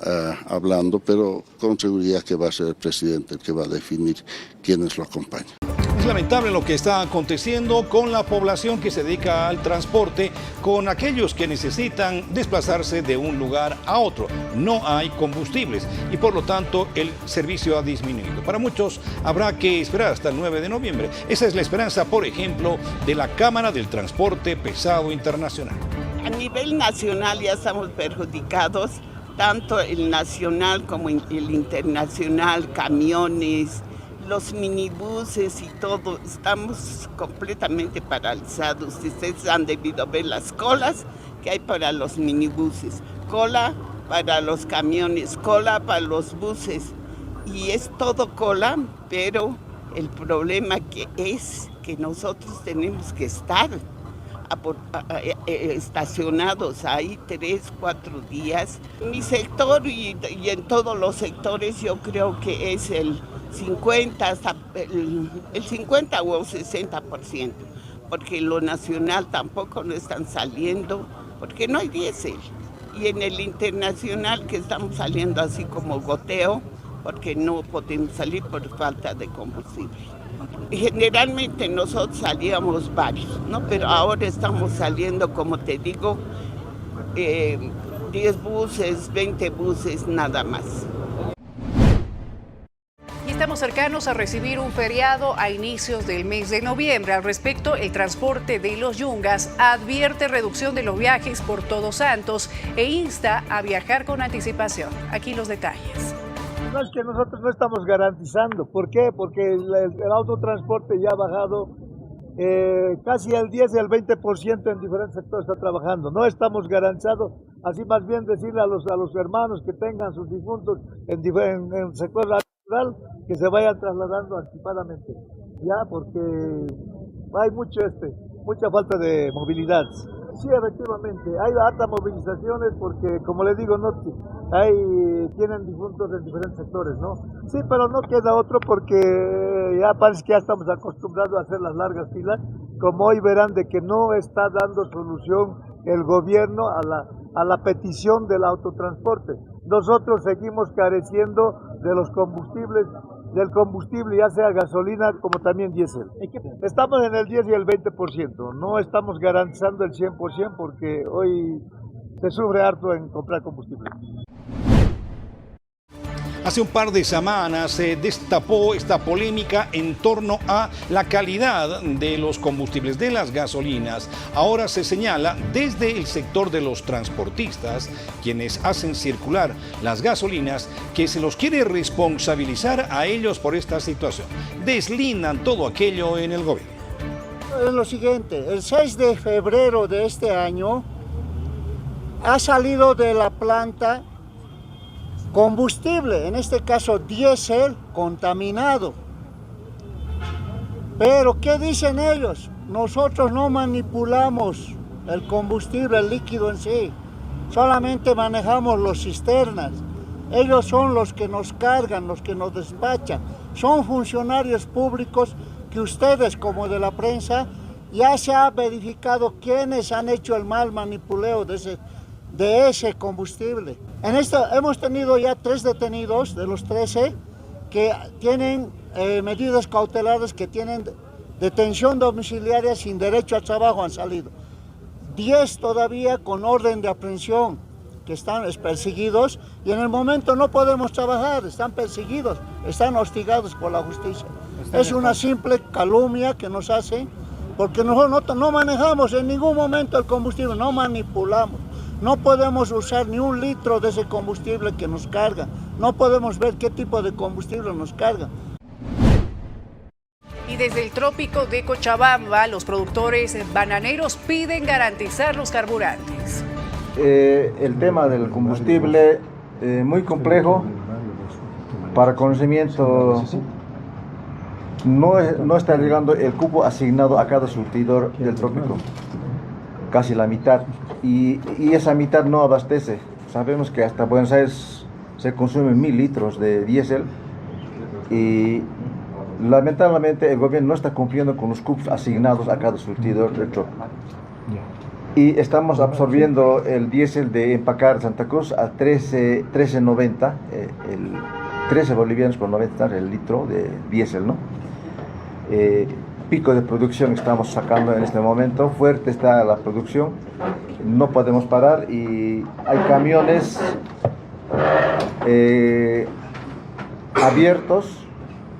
hablando, pero con seguridad que va a ser el presidente el que va a definir quiénes lo acompañan. Es lamentable lo que está aconteciendo con la población que se dedica al transporte, con aquellos que necesitan desplazarse de un lugar a otro. No hay combustibles y por lo tanto el servicio ha disminuido. Para muchos habrá que esperar hasta el 9 de noviembre. Esa es la esperanza, por ejemplo, de la Cámara del Transporte Pesado Internacional. A nivel nacional ya estamos perjudicados, tanto el nacional como el internacional, camiones, los minibuses y todo, estamos completamente paralizados. Ustedes han debido ver las colas que hay para los minibuses, cola para los camiones, cola para los buses, y es todo cola, pero el problema que es que nosotros tenemos que estar estacionados ahí 3, 4 días. En mi sector y en todos los sectores yo creo que es el 50 o 60%, porque lo nacional tampoco no están saliendo, porque no hay diésel. Y en el internacional que estamos saliendo así como goteo, porque no podemos salir por falta de combustible. Generalmente nosotros salíamos varios, ¿no? Pero ahora estamos saliendo, como te digo, 10 buses, 20 buses, nada más. Y estamos cercanos a recibir un feriado a inicios del mes de noviembre. Al respecto, el transporte de los Yungas advierte reducción de los viajes por Todos Santos e insta a viajar con anticipación. Aquí los detalles. No es que nosotros no estamos garantizando. ¿Por qué? Porque el autotransporte ya ha bajado casi el 10 y el 20% en diferentes sectores está trabajando. No estamos garantizados, así más bien decirle a los hermanos que tengan sus difuntos en el sector rural que se vayan trasladando anticipadamente, ya, porque hay mucha falta de movilidad. Sí, efectivamente, hay hartas movilizaciones porque, como les digo, tienen difuntos en diferentes sectores, ¿no? Sí, pero no queda otro porque ya parece que ya estamos acostumbrados a hacer las largas filas, como hoy verán de que no está dando solución el gobierno a la petición del autotransporte. Nosotros seguimos careciendo de los combustibles, del combustible, ya sea gasolina como también diésel. Estamos en el 10 y el 20%, no estamos garantizando el 100% porque hoy se sufre harto en comprar combustible. Hace un par de semanas se destapó esta polémica en torno a la calidad de los combustibles, de las gasolinas. Ahora se señala desde el sector de los transportistas, quienes hacen circular las gasolinas, que se los quiere responsabilizar a ellos por esta situación. Deslindan todo aquello en el gobierno. Es lo siguiente, el 6 de febrero de este año ha salido de la planta combustible, en este caso diésel contaminado. Pero ¿qué dicen ellos? Nosotros no manipulamos el combustible, el líquido en sí, solamente manejamos los cisternas. Ellos son los que nos cargan, los que nos despachan. Son funcionarios públicos que ustedes, como de la prensa, ya se ha verificado quiénes han hecho el mal manipuleo de ese combustible. En esto hemos tenido ya 3 detenidos de los 13 que tienen medidas cautelares, que tienen detención domiciliaria sin derecho al trabajo, han salido. 10 todavía con orden de aprehensión, que están perseguidos y en el momento no podemos trabajar, están perseguidos, están hostigados por la justicia. Es una simple calumnia que nos hacen, porque nosotros no manejamos en ningún momento el combustible, no manipulamos. No podemos usar ni un litro de ese combustible que nos carga. No podemos ver qué tipo de combustible nos carga. Y desde el trópico de Cochabamba, los productores bananeros piden garantizar los carburantes. El tema del combustible, muy complejo. Para conocimiento, no está llegando el cupo asignado a cada surtidor del trópico. Casi la mitad, y esa mitad no abastece. Sabemos que hasta Buenos Aires se consumen 1000 litros de diésel y lamentablemente el gobierno no está cumpliendo con los cupos asignados a cada surtidor del trópico. Y estamos absorbiendo el diésel de empacar Santa Cruz a 13.90, 13 bolivianos por 90 el litro de diésel, ¿no? Pico de producción estamos sacando en este momento, fuerte está la producción, no podemos parar y hay camiones abiertos,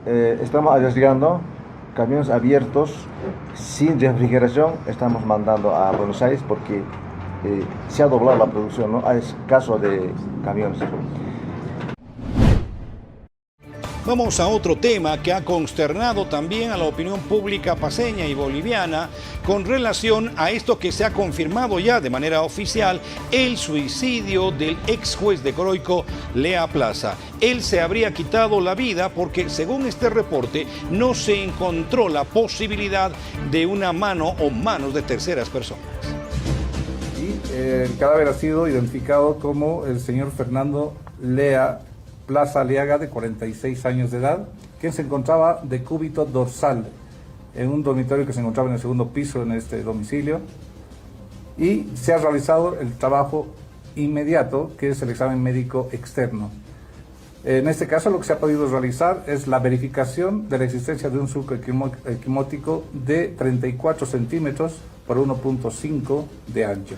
estamos arriesgando, camiones abiertos sin refrigeración, estamos mandando a Buenos Aires porque se ha doblado la producción, ¿no? Hay caso de camiones. Vamos a otro tema que ha consternado también a la opinión pública paceña y boliviana con relación a esto que se ha confirmado ya de manera oficial, el suicidio del ex juez de Coroico, Lea Plaza. Él se habría quitado la vida porque, según este reporte, no se encontró la posibilidad de una mano o manos de terceras personas. Y el cadáver ha sido identificado como el señor Fernando Lea Plaza Aliaga, de 46 años de edad, quien se encontraba de cúbito dorsal en un dormitorio que se encontraba en el segundo piso en este domicilio, y se ha realizado el trabajo inmediato, que es el examen médico externo. En este caso lo que se ha podido realizar es la verificación de la existencia de un surco equimótico de 34 centímetros por 1.5 de ancho.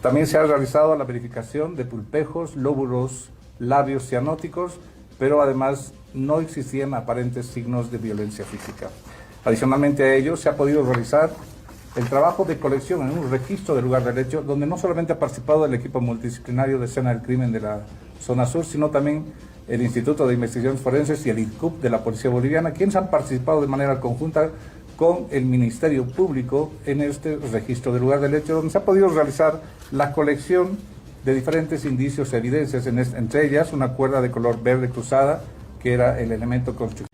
También se ha realizado la verificación de pulpejos, lóbulos, labios cianóticos, pero además no existían aparentes signos de violencia física. Adicionalmente a ello, se ha podido realizar el trabajo de colección en un registro del lugar del hecho, donde no solamente ha participado el equipo multidisciplinario de escena del crimen de la zona sur, sino también el Instituto de Investigaciones Forenses y el INCUP de la Policía Boliviana, quienes han participado de manera conjunta con el Ministerio Público en este registro del lugar del hecho, donde se ha podido realizar la colección de diferentes indicios, evidencias, entre ellas una cuerda de color verde cruzada, que era el elemento constitutivo.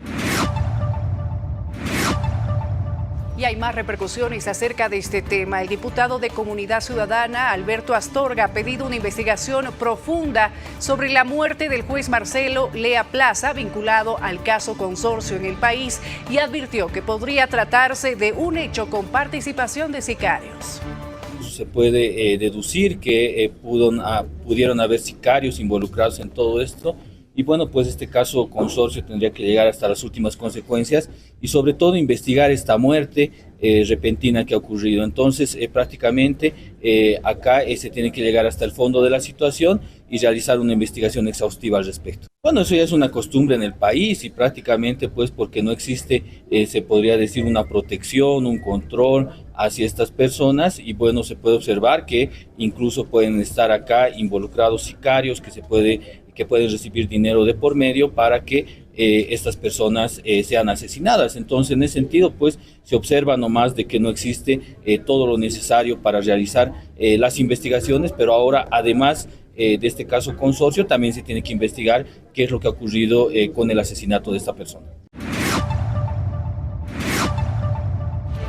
Y hay más repercusiones acerca de este tema. El diputado de Comunidad Ciudadana, Alberto Astorga, ha pedido una investigación profunda sobre la muerte del juez Marcelo Lea Plaza, vinculado al caso Consorcio en el país, y advirtió que podría tratarse de un hecho con participación de sicarios. Se puede deducir que pudieron haber sicarios involucrados en todo esto. Y bueno, pues este caso Consorcio tendría que llegar hasta las últimas consecuencias y sobre todo investigar esta muerte repentina que ha ocurrido. Entonces prácticamente acá se tiene que llegar hasta el fondo de la situación y realizar una investigación exhaustiva al respecto. Bueno, eso ya es una costumbre en el país y prácticamente pues porque no existe, se podría decir, una protección, un control hacia estas personas y bueno, se puede observar que incluso pueden estar acá involucrados sicarios que pueden recibir dinero de por medio para que estas personas sean asesinadas. Entonces, en ese sentido, pues, se observa nomás de que no existe todo lo necesario para realizar las investigaciones, pero ahora, además de este caso Consorcio, también se tiene que investigar qué es lo que ha ocurrido con el asesinato de esta persona.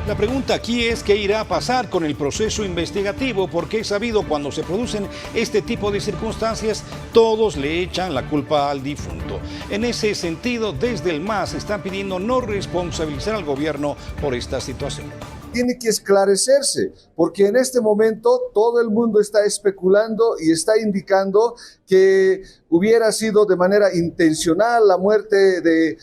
La pregunta aquí es qué irá a pasar con el proceso investigativo, porque es sabido cuando se producen este tipo de circunstancias, todos le echan la culpa al difunto. En ese sentido, desde el MAS están pidiendo no responsabilizar al gobierno por esta situación. Tiene que esclarecerse, porque en este momento todo el mundo está especulando y está indicando que hubiera sido de manera intencional la muerte de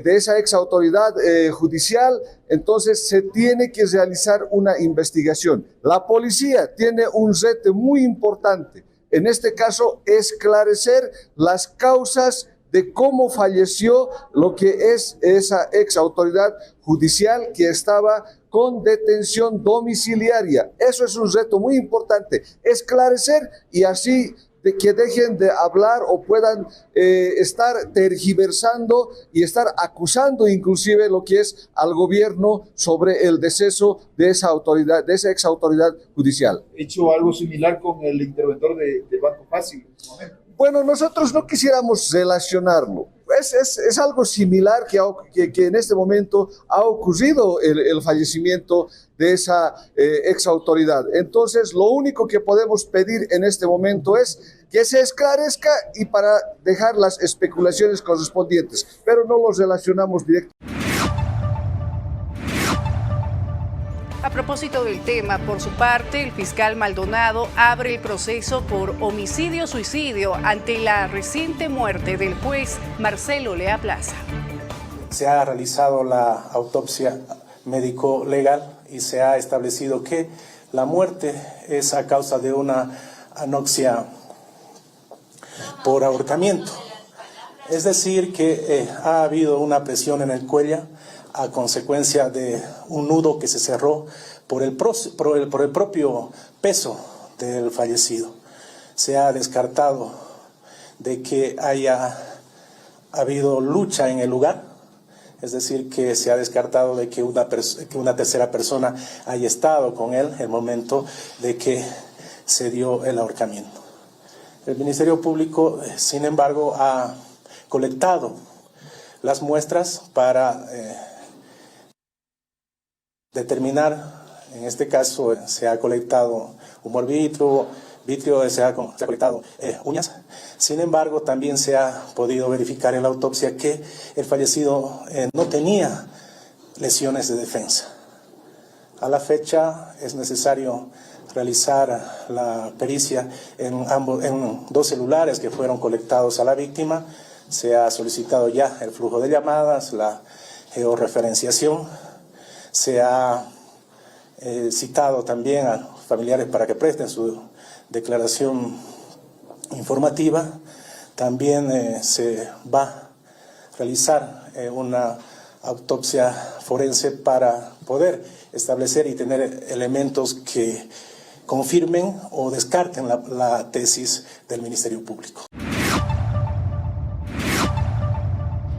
esa ex autoridad judicial. Entonces se tiene que realizar una investigación. La policía tiene un reto muy importante, en este caso esclarecer las causas de cómo falleció lo que es esa ex autoridad judicial que estaba con detención domiciliaria. Eso es un reto muy importante, esclarecer y así que dejen de hablar o puedan estar tergiversando y estar acusando inclusive lo que es al gobierno sobre el deceso de esa autoridad, de esa ex autoridad judicial. ¿Hecho algo similar con el interventor de Banco Fácil en este momento? Bueno, nosotros no quisiéramos relacionarlo. Es algo similar que en este momento ha ocurrido el fallecimiento de esa ex autoridad. Entonces, lo único que podemos pedir en este momento es que se esclarezca y para dejar las especulaciones correspondientes, pero no los relacionamos directamente. A propósito del tema, por su parte, el fiscal Maldonado abre el proceso por homicidio-suicidio ante la reciente muerte del juez Marcelo Lea Plaza. Se ha realizado la autopsia médico-legal y se ha establecido que la muerte es a causa de una anoxia por ahorcamiento. Es decir, que ha habido una presión en el cuello a consecuencia de un nudo que se cerró por el propio peso del fallecido. Se ha descartado de que haya habido lucha en el lugar, es decir, que se ha descartado de que una tercera persona haya estado con él en el momento de que se dio el ahorcamiento. El Ministerio Público, sin embargo, ha colectado las muestras para determinar, en este caso se ha colectado humor vitrio, se ha colectado uñas. Sin embargo, también se ha podido verificar en la autopsia que el fallecido no tenía lesiones de defensa. A la fecha es necesario realizar la pericia en 2 celulares que fueron colectados a la víctima. Se ha solicitado ya el flujo de llamadas, la georreferenciación. Se ha citado también a familiares para que presten su declaración informativa. También se va a realizar una autopsia forense para poder establecer y tener elementos que confirmen o descarten la tesis del Ministerio Público.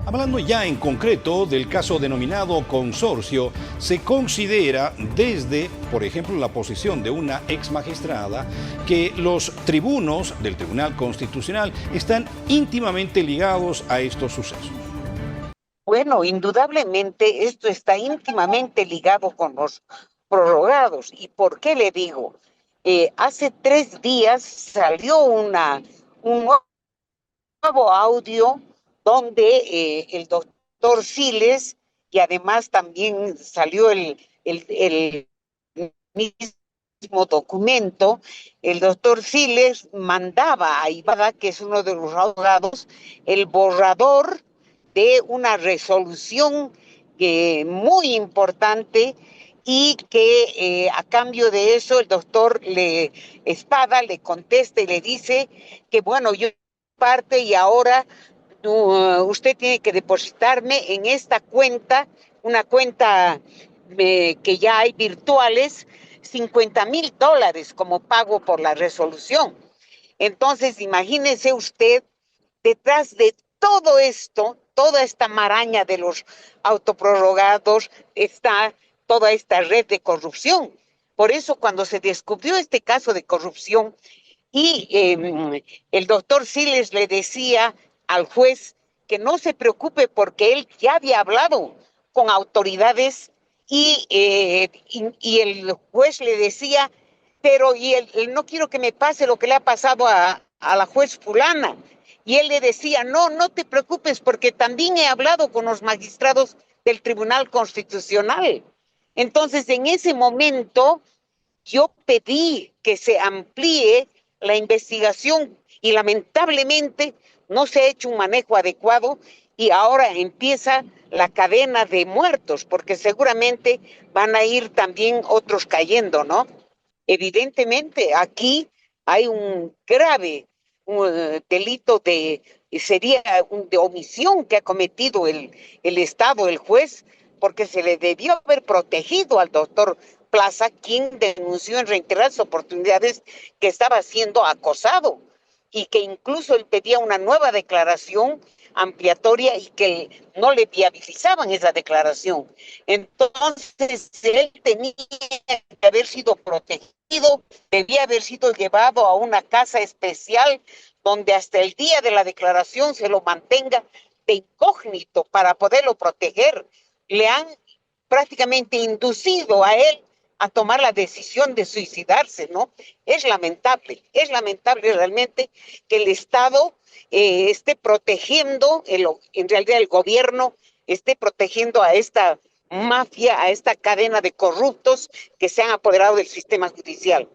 Hablando ya en concreto del caso denominado consorcio, se considera desde, por ejemplo, la posición de una ex magistrada, que los tribunos del Tribunal Constitucional están íntimamente ligados a estos sucesos. Bueno, indudablemente esto está íntimamente ligado con los prorrogados. ¿Y por qué le digo? Hace 3 días salió un nuevo audio donde el doctor Siles, y además también salió el mismo documento, el doctor Siles mandaba a Ibada, que es uno de los abogados, el borrador de una resolución muy importante, y que a cambio de eso el doctor Espada le contesta y le dice que bueno, yo parte y ahora usted tiene que depositarme en esta cuenta, una cuenta que ya hay virtuales, $50,000 como pago por la resolución. Entonces, imagínese usted, detrás de todo esto, toda esta maraña de los autoprorrogados, está toda esta red de corrupción. Por eso, cuando se descubrió este caso de corrupción y el doctor Siles le decía al juez que no se preocupe porque él ya había hablado con autoridades y el juez le decía, pero no quiero que me pase lo que le ha pasado a la juez fulana. Y él le decía, no te preocupes porque también he hablado con los magistrados del Tribunal Constitucional. Entonces, en ese momento, yo pedí que se amplíe la investigación y lamentablemente no se ha hecho un manejo adecuado y ahora empieza la cadena de muertos, porque seguramente van a ir también otros cayendo, ¿no? Evidentemente, aquí hay un grave delito de omisión que ha cometido el Estado, el juez, porque se le debió haber protegido al doctor Plaza, quien denunció en reiteradas oportunidades que estaba siendo acosado y que incluso él pedía una nueva declaración ampliatoria y que no le viabilizaban esa declaración. Entonces, él tenía que haber sido protegido, debía haber sido llevado a una casa especial donde hasta el día de la declaración se lo mantenga de incógnito para poderlo proteger. Le han prácticamente inducido a él a tomar la decisión de suicidarse, ¿no? Es lamentable realmente que el Estado esté protegiendo, en realidad el gobierno esté protegiendo a esta mafia, a esta cadena de corruptos que se han apoderado del sistema judicial.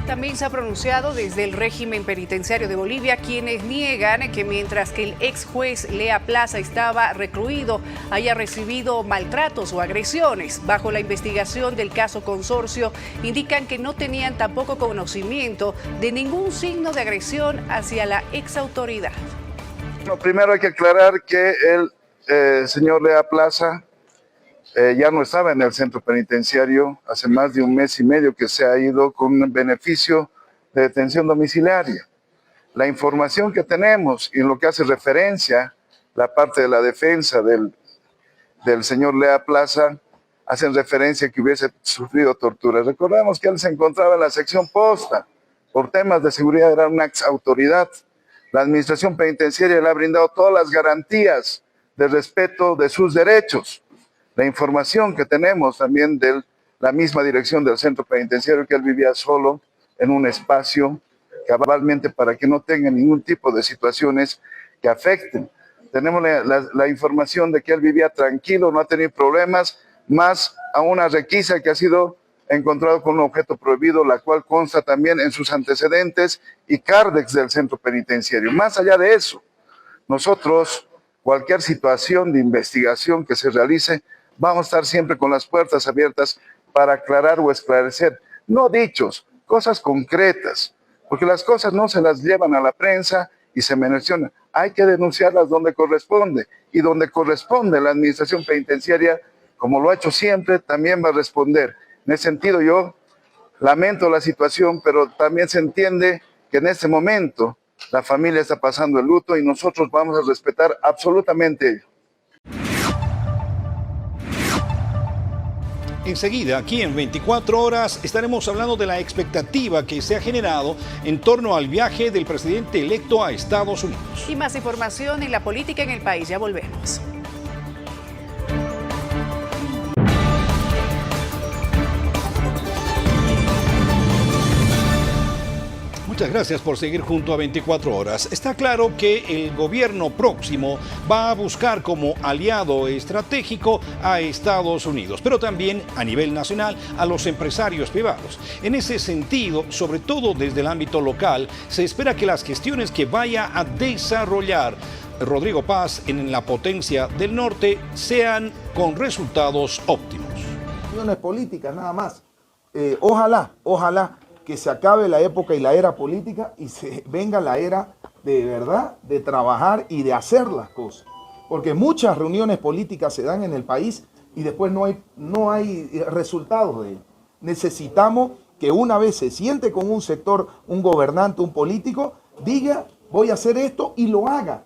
También se ha pronunciado desde el régimen penitenciario de Bolivia, quienes niegan que mientras que el ex juez Lea Plaza estaba recluido, haya recibido maltratos o agresiones. Bajo la investigación del caso Consorcio, indican que no tenían tampoco conocimiento de ningún signo de agresión hacia la ex autoridad. Bueno, primero hay que aclarar que el señor Lea Plaza ya no estaba en el centro penitenciario, hace más de 1 mes y medio que se ha ido con un beneficio de detención domiciliaria. La información que tenemos y en lo que hace referencia la parte de la defensa del señor Lea Plaza, hacen referencia a que hubiese sufrido tortura. Recordemos que él se encontraba en la sección posta, por temas de seguridad era una ex autoridad. La administración penitenciaria le ha brindado todas las garantías de respeto de sus derechos. La información que tenemos también de la misma dirección del centro penitenciario, que él vivía solo en un espacio cabalmente para que no tenga ningún tipo de situaciones que afecten. Tenemos la información de que él vivía tranquilo, no ha tenido problemas, más a una requisa que ha sido encontrado con un objeto prohibido, la cual consta también en sus antecedentes y cárdex del centro penitenciario. Más allá de eso, nosotros, cualquier situación de investigación que se realice, vamos a estar siempre con las puertas abiertas para aclarar o esclarecer, no dichos, cosas concretas, porque las cosas no se las llevan a la prensa y se mencionan. Hay que denunciarlas donde corresponde, y donde corresponde la administración penitenciaria, como lo ha hecho siempre, también va a responder. En ese sentido yo lamento la situación, pero también se entiende que en este momento la familia está pasando el luto y nosotros vamos a respetar absolutamente ello. Enseguida, aquí en 24 horas, estaremos hablando de la expectativa que se ha generado en torno al viaje del presidente electo a Estados Unidos. Y más información en la política en el país. Ya volvemos. Muchas gracias por seguir junto a 24 horas. Está claro que el gobierno próximo va a buscar como aliado estratégico a Estados Unidos, pero también a nivel nacional a los empresarios privados. En ese sentido, sobre todo desde el ámbito local, se espera que las gestiones que vaya a desarrollar Rodrigo Paz en la potencia del norte sean con resultados óptimos. Políticas nada más. Ojalá que se acabe la época y la era política y se venga la era de verdad, de trabajar y de hacer las cosas. Porque muchas reuniones políticas se dan en el país y después no hay resultados de ello. Necesitamos que una vez se siente con un sector, un gobernante, un político, diga voy a hacer esto y lo haga.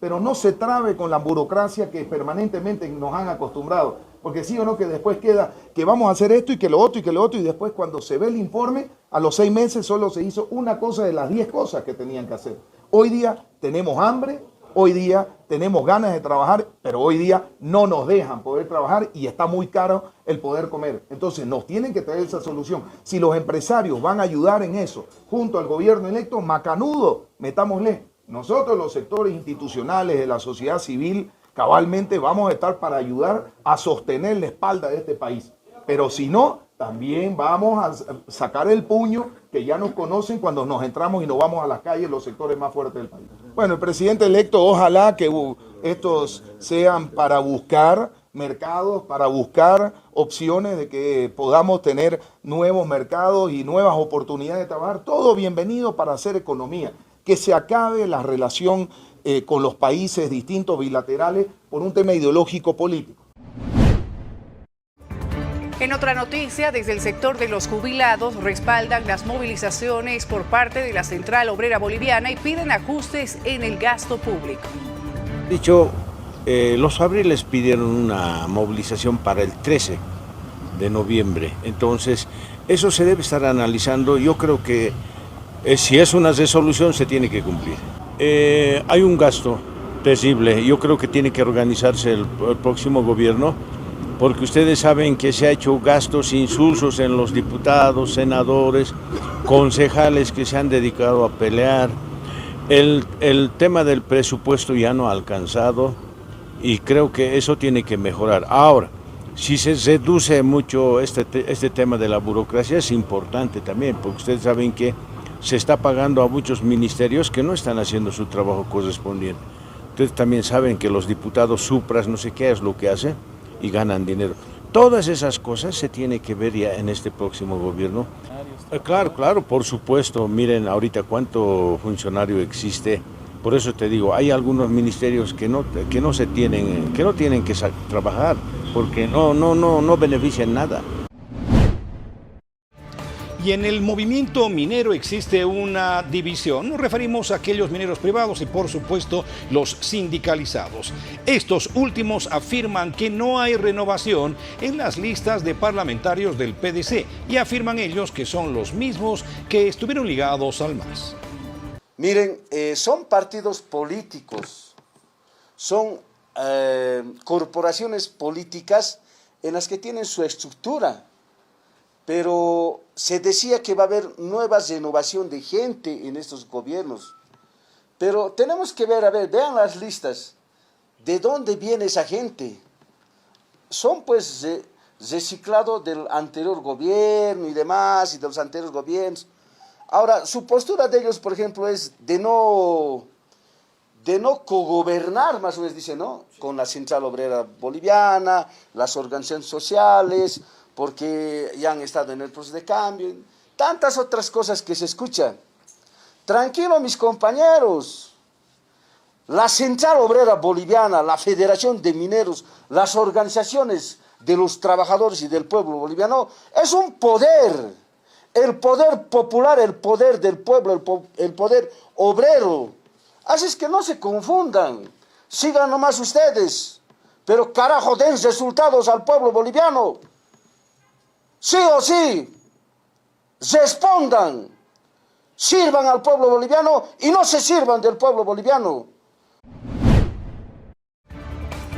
Pero no se trabe con la burocracia que permanentemente nos han acostumbrado. Porque sí o no, que después queda que vamos a hacer esto y que lo otro y que lo otro, y después cuando se ve el informe, a los 6 meses solo se hizo una cosa de las 10 cosas que tenían que hacer. Hoy día tenemos hambre, hoy día tenemos ganas de trabajar, pero hoy día no nos dejan poder trabajar y está muy caro el poder comer. Entonces nos tienen que traer esa solución. Si los empresarios van a ayudar en eso, junto al gobierno electo, macanudo, metámosle. Nosotros los sectores institucionales de la sociedad civil, cabalmente vamos a estar para ayudar a sostener la espalda de este país. Pero si no, también vamos a sacar el puño que ya nos conocen cuando nos entramos y nos vamos a las calles, los sectores más fuertes del país. Bueno, el presidente electo, ojalá que estos sean para buscar mercados, para buscar opciones de que podamos tener nuevos mercados y nuevas oportunidades de trabajar. Todo bienvenido para hacer economía. Que se acabe la relación con los países distintos bilaterales por un tema ideológico político. En otra noticia, desde el sector de los jubilados respaldan las movilizaciones por parte de la Central Obrera Boliviana y piden ajustes en el gasto público. Dicho, los fabriles pidieron una movilización para el 13 de noviembre, entonces eso se debe estar analizando. Yo creo que si es una resolución se tiene que cumplir. Hay un gasto terrible, yo creo que tiene que organizarse el próximo gobierno, porque ustedes saben que se ha hecho gastos insulsos en los diputados, senadores, concejales que se han dedicado a pelear. El tema del presupuesto ya no ha alcanzado y creo que eso tiene que mejorar. Ahora, si se reduce mucho este tema de la burocracia es importante también, porque ustedes saben que se está pagando a muchos ministerios que no están haciendo su trabajo correspondiente. Ustedes también saben que los diputados supras, no sé qué es lo que hacen, y ganan dinero. Todas esas cosas se tiene que ver ya en este próximo gobierno. Claro, por supuesto. Miren ahorita cuánto funcionario existe. Por eso te digo, hay algunos ministerios que no tienen que trabajar, porque no benefician nada. Y en el movimiento minero existe una división. Nos referimos a aquellos mineros privados y, por supuesto, los sindicalizados. Estos últimos afirman que no hay renovación en las listas de parlamentarios del PDC y afirman ellos que son los mismos que estuvieron ligados al MAS. Miren, son partidos políticos, son corporaciones políticas en las que tienen su estructura. Pero se decía que va a haber nueva renovación de gente en estos gobiernos. Pero tenemos que ver, vean las listas, ¿de dónde viene esa gente? Son pues reciclado del anterior gobierno y demás, y de los anteriores gobiernos. Ahora, su postura de ellos, por ejemplo, es de no cogobernar, más o menos dice, ¿no? Con la Central Obrera Boliviana, las organizaciones sociales, porque ya han estado en el proceso de cambio, tantas otras cosas que se escuchan. Tranquilo, mis compañeros. La Central Obrera Boliviana, la Federación de Mineros, las organizaciones de los trabajadores y del pueblo boliviano, es un poder. El poder popular, el poder del pueblo, el poder obrero. Así es que no se confundan. Sigan nomás ustedes. Pero carajo, den resultados al pueblo boliviano. Sí o sí. Respondan. Sirvan al pueblo boliviano y no se sirvan del pueblo boliviano.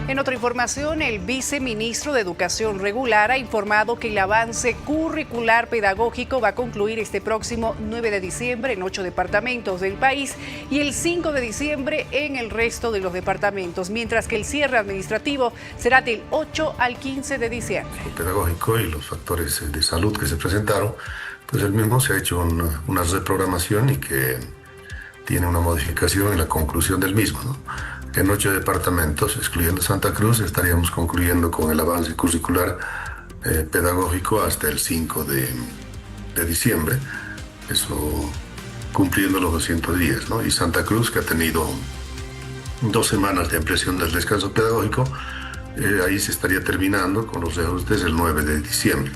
En otra información, el viceministro de Educación Regular ha informado que el avance curricular pedagógico va a concluir este próximo 9 de diciembre en 8 departamentos del país y el 5 de diciembre en el resto de los departamentos, mientras que el cierre administrativo será del 8 al 15 de diciembre. El pedagógico y los factores de salud que se presentaron, pues el mismo se ha hecho una reprogramación y que tiene una modificación en la conclusión del mismo, ¿no? En 8 departamentos, excluyendo Santa Cruz, estaríamos concluyendo con el avance curricular pedagógico hasta el 5 de diciembre, eso cumpliendo los 200 días, ¿no? Y Santa Cruz, que ha tenido 2 semanas de ampliación del descanso pedagógico, ahí se estaría terminando con los reajustes el 9 de diciembre.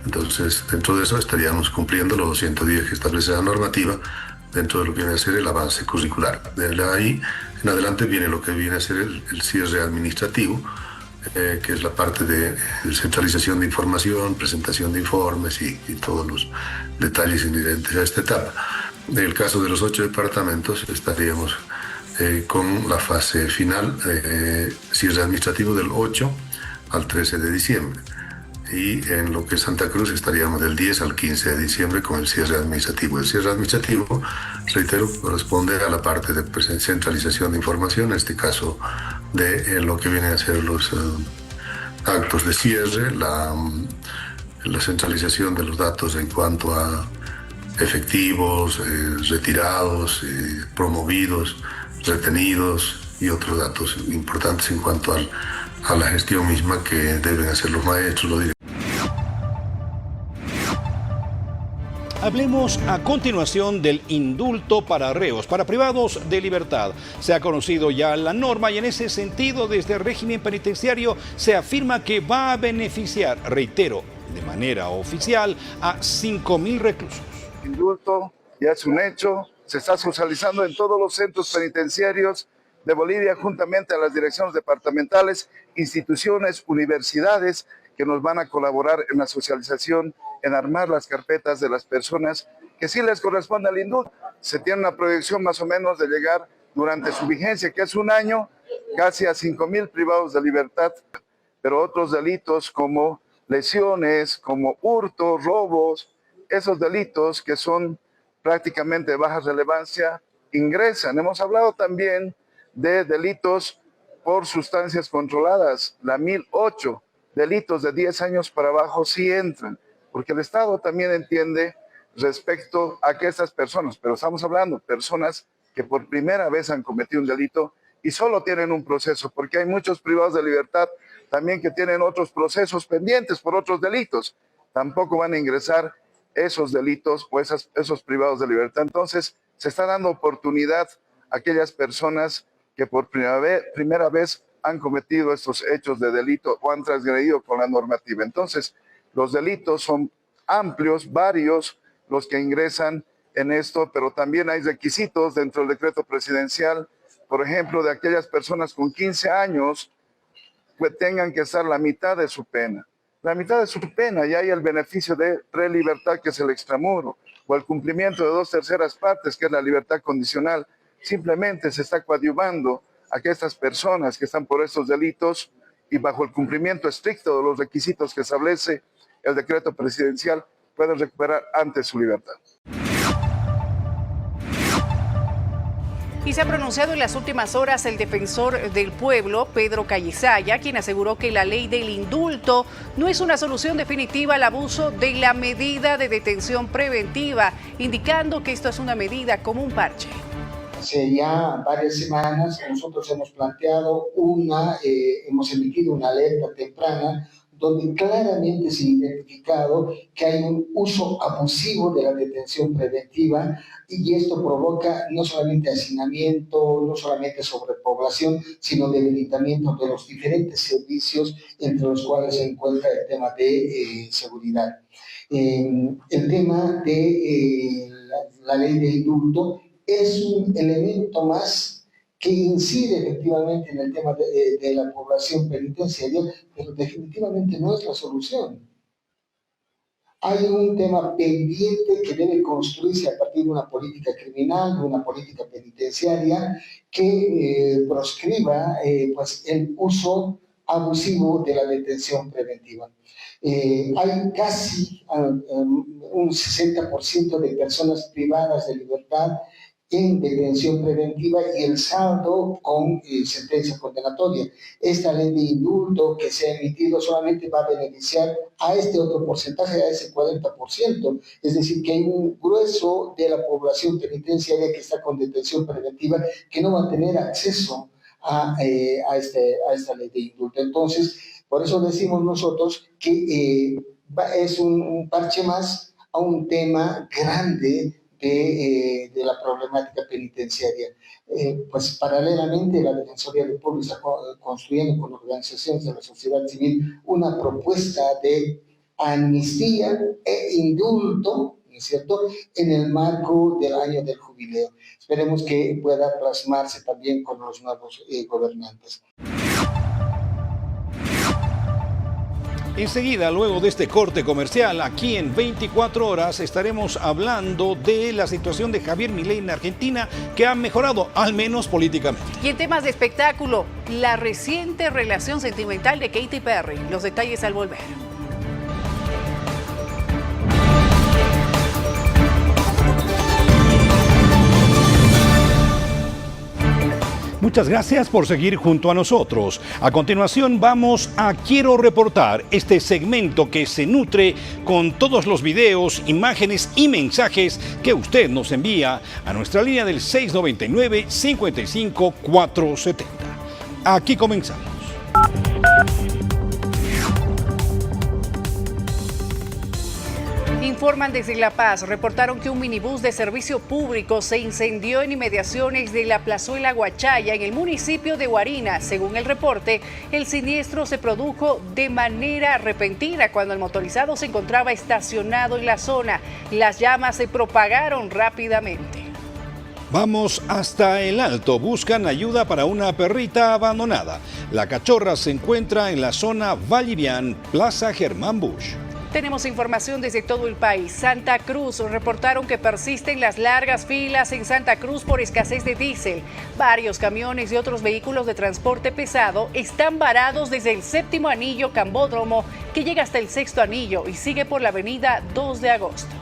Entonces, dentro de eso estaríamos cumpliendo los 200 días que establece la normativa dentro de lo que viene a ser el avance curricular. De ahí en adelante viene lo que viene a ser el cierre administrativo, que es la parte de centralización de información, presentación de informes y todos los detalles inherentes a esta etapa. En el caso de los 8 departamentos estaríamos con la fase final, cierre administrativo del 8 al 13 de diciembre. Y en lo que es Santa Cruz estaríamos del 10 al 15 de diciembre con el cierre administrativo. El cierre administrativo, reitero, corresponde a la parte de centralización de información, en este caso de lo que vienen a ser los actos de cierre, la centralización de los datos en cuanto a efectivos, retirados, promovidos, retenidos y otros datos importantes en cuanto a la gestión misma que deben hacer los maestros, los directores. Hablemos a continuación del indulto para reos, para privados de libertad. Se ha conocido ya la norma y en ese sentido desde el régimen penitenciario se afirma que va a beneficiar, reitero, de manera oficial a 5.000 reclusos. El indulto ya es un hecho, se está socializando en todos los centros penitenciarios de Bolivia juntamente a las direcciones departamentales, instituciones, universidades que nos van a colaborar en la socialización, en armar las carpetas de las personas que sí les corresponde el indulto. Se tiene una proyección más o menos de llegar durante su vigencia, que es un año, casi a 5.000 privados de libertad, pero otros delitos como lesiones, como hurto, robos, esos delitos que son prácticamente de baja relevancia, ingresan. Hemos hablado también de delitos por sustancias controladas, la 1008, delitos de 10 años para abajo sí entran, porque el Estado también entiende respecto a que estas personas, pero estamos hablando de personas que por primera vez han cometido un delito y solo tienen un proceso, porque hay muchos privados de libertad también que tienen otros procesos pendientes por otros delitos, tampoco van a ingresar esos delitos o esos privados de libertad. Entonces, se está dando oportunidad a aquellas personas que por primera vez han cometido estos hechos de delito o han transgredido con la normativa. Entonces, los delitos son amplios, varios, los que ingresan en esto, pero también hay requisitos dentro del decreto presidencial, por ejemplo, de aquellas personas con 15 años que tengan que estar la mitad de su pena. La mitad de su pena, y hay el beneficio de prelibertad, que es el extramuro, o el cumplimiento de 2/3 partes, que es la libertad condicional. Simplemente se está coadyuvando a que estas personas que están por estos delitos y bajo el cumplimiento estricto de los requisitos que establece el decreto presidencial pueden recuperar antes su libertad. Y se ha pronunciado en las últimas horas el defensor del pueblo, Pedro Callisaya, quien aseguró que la ley del indulto no es una solución definitiva al abuso de la medida de detención preventiva, indicando que esto es una medida como un parche. Hace ya varias semanas nosotros hemos planteado hemos emitido una alerta temprana donde claramente se ha identificado que hay un uso abusivo de la detención preventiva y esto provoca no solamente hacinamiento, no solamente sobrepoblación, sino debilitamiento de los diferentes servicios entre los cuales se encuentra el tema de seguridad. El tema de la ley de indulto es un elemento más que incide efectivamente en el tema de la población penitenciaria, pero definitivamente no es la solución. Hay un tema pendiente que debe construirse a partir de una política criminal, de una política penitenciaria que proscriba pues, el uso abusivo de la detención preventiva. Hay casi un 60% de personas privadas de libertad en detención preventiva y el saldo con sentencia condenatoria. Esta ley de indulto que se ha emitido solamente va a beneficiar a este otro porcentaje, a ese 40%. Es decir, que hay un grueso de la población penitenciaria que está con detención preventiva que no va a tener acceso a esta ley de indulto. Entonces, por eso decimos nosotros que es un parche más a un tema grande de la problemática penitenciaria. Pues paralelamente la Defensoría del Pueblo está construyendo con organizaciones de la sociedad civil una propuesta de amnistía e indulto, ¿no es cierto?, en el marco del año del jubileo. Esperemos que pueda plasmarse también con los nuevos gobernantes. Enseguida, luego de este corte comercial, aquí en 24 horas estaremos hablando de la situación de Javier Milei en Argentina, que ha mejorado, al menos políticamente. Y en temas de espectáculo, la reciente relación sentimental de Katy Perry. Los detalles al volver. Muchas gracias por seguir junto a nosotros. A continuación vamos a Quiero Reportar, este segmento que se nutre con todos los videos, imágenes y mensajes que usted nos envía a nuestra línea del 699-55-470. Aquí comenzamos. Informan desde La Paz, reportaron que un minibús de servicio público se incendió en inmediaciones de la Plazuela Huachaya, en el municipio de Huarina. Según el reporte, el siniestro se produjo de manera repentina cuando el motorizado se encontraba estacionado en la zona. Las llamas se propagaron rápidamente. Vamos hasta el Alto. Buscan ayuda para una perrita abandonada. La cachorra se encuentra en la zona Vallivian, Plaza Germán Busch. Tenemos información desde todo el país. Santa Cruz reportaron que persisten las largas filas en Santa Cruz por escasez de diésel. Varios camiones y otros vehículos de transporte pesado están varados desde el 7º anillo Cambódromo, que llega hasta el 6º anillo y sigue por la avenida 2 de agosto.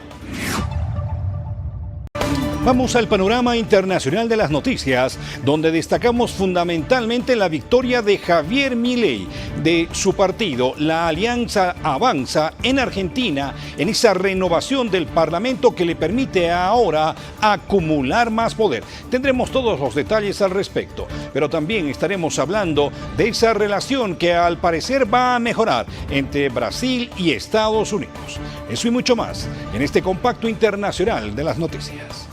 Vamos al panorama internacional de las noticias, donde destacamos fundamentalmente la victoria de Javier Milei, de su partido, la Alianza Avanza, en Argentina, en esa renovación del Parlamento que le permite ahora acumular más poder. Tendremos todos los detalles al respecto, pero también estaremos hablando de esa relación que al parecer va a mejorar entre Brasil y Estados Unidos. Eso y mucho más en este compacto internacional de las noticias.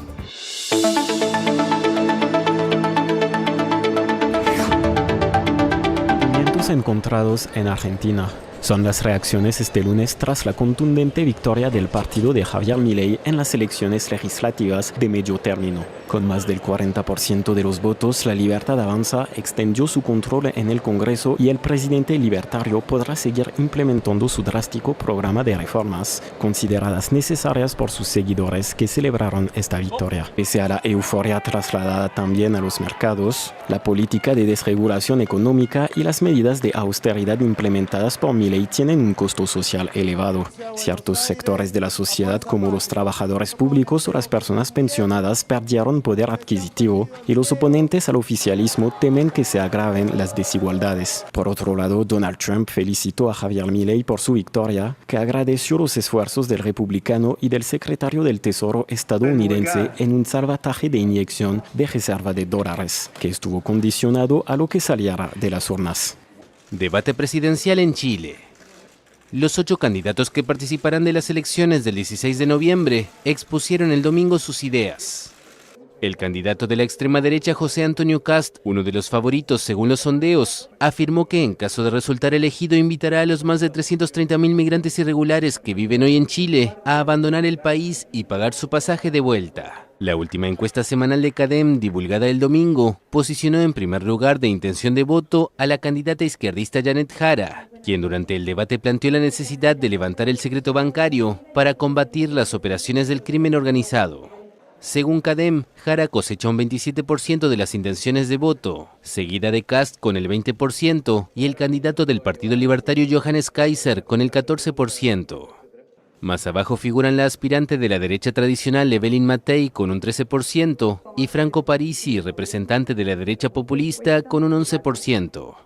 Sentimientos encontrados en Argentina. Son las reacciones este lunes tras la contundente victoria del partido de Javier Milei en las elecciones legislativas de medio término. Con más del 40% de los votos, la Libertad Avanza extendió su control en el Congreso y el presidente libertario podrá seguir implementando su drástico programa de reformas, consideradas necesarias por sus seguidores que celebraron esta victoria. Pese a la euforia trasladada también a los mercados, la política de desregulación económica y las medidas de austeridad implementadas por Milei tienen un costo social elevado. Ciertos sectores de la sociedad, como los trabajadores públicos o las personas pensionadas, perdieron con poder adquisitivo y los oponentes al oficialismo temen que se agraven las desigualdades. Por otro lado, Donald Trump felicitó a Javier Milei por su victoria, que agradeció los esfuerzos del republicano y del secretario del Tesoro estadounidense en un salvataje de inyección de reserva de dólares, que estuvo condicionado a lo que saliera de las urnas. Debate presidencial en Chile. Los 8 candidatos que participarán de las elecciones del 16 de noviembre expusieron el domingo sus ideas. El candidato de la extrema derecha, José Antonio Kast, uno de los favoritos según los sondeos, afirmó que en caso de resultar elegido invitará a los más de 330.000 migrantes irregulares que viven hoy en Chile a abandonar el país y pagar su pasaje de vuelta. La última encuesta semanal de CADEM, divulgada el domingo, posicionó en primer lugar de intención de voto a la candidata izquierdista Janet Jara, quien durante el debate planteó la necesidad de levantar el secreto bancario para combatir las operaciones del crimen organizado. Según CADEM, Jara cosecha un 27% de las intenciones de voto, seguida de Kast con el 20% y el candidato del Partido Libertario Johannes Kaiser con el 14%. Más abajo figuran la aspirante de la derecha tradicional Evelyn Matei con un 13% y Franco Parisi, representante de la derecha populista, con un 11%.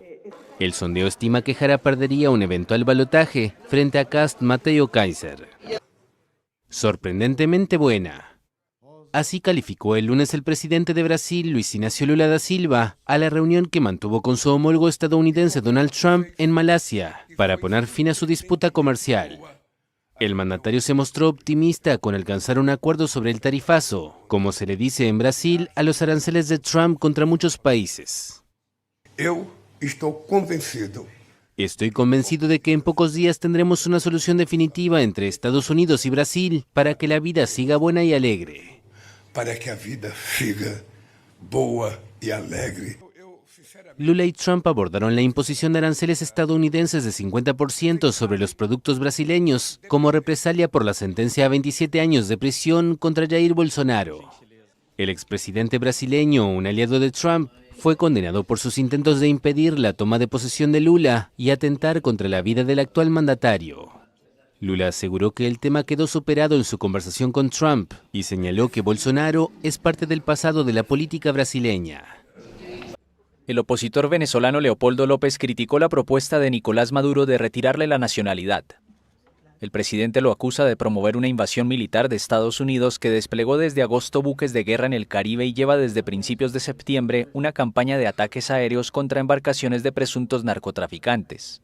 El sondeo estima que Jara perdería un eventual balotaje frente a Kast, Matei o Kaiser. Sorprendentemente buena. Así calificó el lunes el presidente de Brasil, Luiz Inácio Lula da Silva, a la reunión que mantuvo con su homólogo estadounidense Donald Trump en Malasia para poner fin a su disputa comercial. El mandatario se mostró optimista con alcanzar un acuerdo sobre el tarifazo, como se le dice en Brasil a los aranceles de Trump contra muchos países. Estoy convencido de que en pocos días tendremos una solución definitiva entre Estados Unidos y Brasil para que la vida siga buena y alegre. Para que la vida siga boa y alegre. Lula y Trump abordaron la imposición de aranceles estadounidenses de 50% sobre los productos brasileños como represalia por la sentencia a 27 años de prisión contra Jair Bolsonaro. El expresidente brasileño, un aliado de Trump, fue condenado por sus intentos de impedir la toma de posesión de Lula y atentar contra la vida del actual mandatario. Lula aseguró que el tema quedó superado en su conversación con Trump y señaló que Bolsonaro es parte del pasado de la política brasileña. El opositor venezolano Leopoldo López criticó la propuesta de Nicolás Maduro de retirarle la nacionalidad. El presidente lo acusa de promover una invasión militar de Estados Unidos que desplegó desde agosto buques de guerra en el Caribe y lleva desde principios de septiembre una campaña de ataques aéreos contra embarcaciones de presuntos narcotraficantes.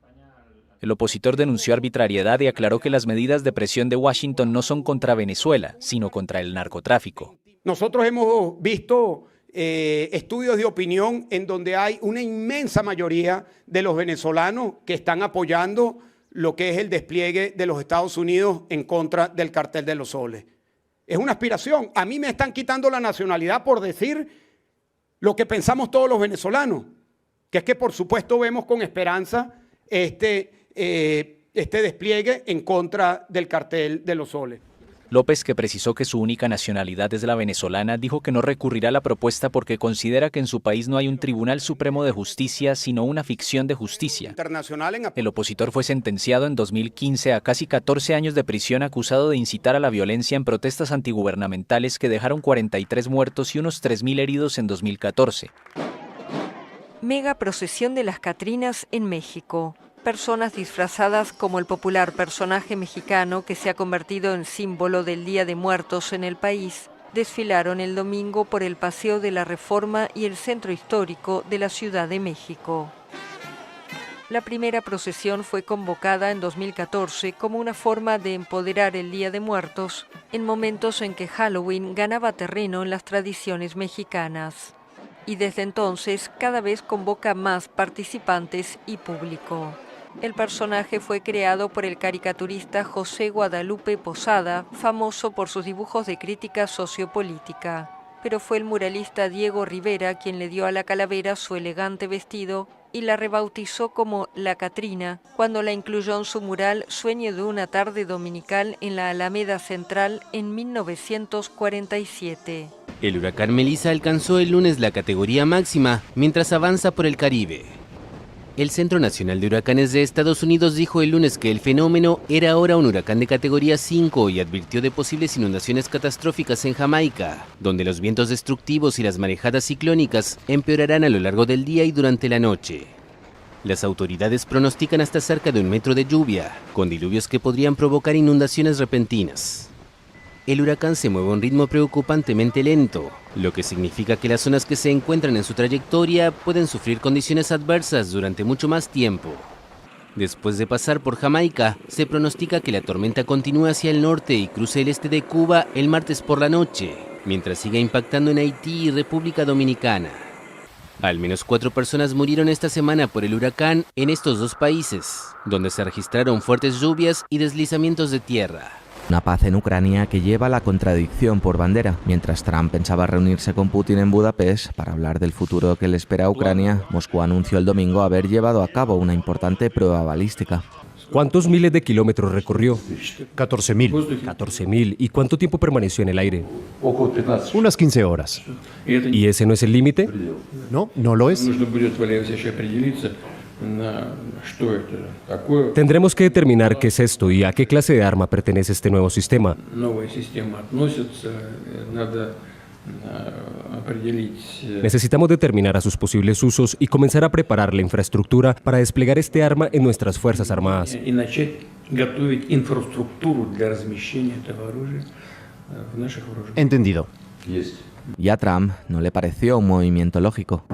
El opositor denunció arbitrariedad y aclaró que las medidas de presión de Washington no son contra Venezuela, sino contra el narcotráfico. Nosotros hemos visto estudios de opinión en donde hay una inmensa mayoría de los venezolanos que están apoyando lo que es el despliegue de los Estados Unidos en contra del cartel de los soles. Es una aspiración. A mí me están quitando la nacionalidad por decir lo que pensamos todos los venezolanos, que es que por supuesto vemos con esperanza este despliegue en contra del cartel de los soles. López, que precisó que su única nacionalidad es la venezolana, dijo que no recurrirá a la propuesta porque considera que en su país no hay un Tribunal Supremo de Justicia, sino una ficción de justicia. El opositor fue sentenciado en 2015 a casi 14 años de prisión acusado de incitar a la violencia en protestas antigubernamentales que dejaron 43 muertos y unos 3.000 heridos en 2014. Mega procesión de las Catrinas en México. Personas disfrazadas como el popular personaje mexicano que se ha convertido en símbolo del Día de Muertos en el país, desfilaron el domingo por el Paseo de la Reforma y el centro histórico de la Ciudad de México. La primera procesión fue convocada en 2014 como una forma de empoderar el Día de Muertos en momentos en que Halloween ganaba terreno en las tradiciones mexicanas. Y desde entonces cada vez convoca más participantes y público. El personaje fue creado por el caricaturista José Guadalupe Posada, famoso por sus dibujos de crítica sociopolítica. Pero fue el muralista Diego Rivera quien le dio a la calavera su elegante vestido y la rebautizó como La Catrina, cuando la incluyó en su mural Sueño de una tarde dominical en la Alameda Central en 1947. El huracán Melissa alcanzó el lunes la categoría máxima mientras avanza por el Caribe. El Centro Nacional de Huracanes de Estados Unidos dijo el lunes que el fenómeno era ahora un huracán de categoría 5 y advirtió de posibles inundaciones catastróficas en Jamaica, donde los vientos destructivos y las marejadas ciclónicas empeorarán a lo largo del día y durante la noche. Las autoridades pronostican hasta cerca de 1 metro de lluvia, con diluvios que podrían provocar inundaciones repentinas. El huracán se mueve a un ritmo preocupantemente lento, lo que significa que las zonas que se encuentran en su trayectoria pueden sufrir condiciones adversas durante mucho más tiempo. Después de pasar por Jamaica, se pronostica que la tormenta continúe hacia el norte y cruce el este de Cuba el martes por la noche, mientras siga impactando en Haití y República Dominicana. Al menos 4 personas murieron esta semana por el huracán en estos dos países, donde se registraron fuertes lluvias y deslizamientos de tierra. Una paz en Ucrania que lleva la contradicción por bandera. Mientras Trump pensaba reunirse con Putin en Budapest para hablar del futuro que le espera a Ucrania, Moscú anunció el domingo haber llevado a cabo una importante prueba balística. ¿Cuántos miles de kilómetros recorrió? 14.000. 14.000. ¿Y cuánto tiempo permaneció en el aire? Unas 15 horas. ¿Y ese no es el límite? No, no lo es. Tendremos que determinar qué es esto y a qué clase de arma pertenece este nuevo sistema. Necesitamos determinar a sus posibles usos y comenzar a preparar la infraestructura para desplegar este arma en nuestras Fuerzas Armadas. Entendido. Y a Trump no le pareció un movimiento lógico.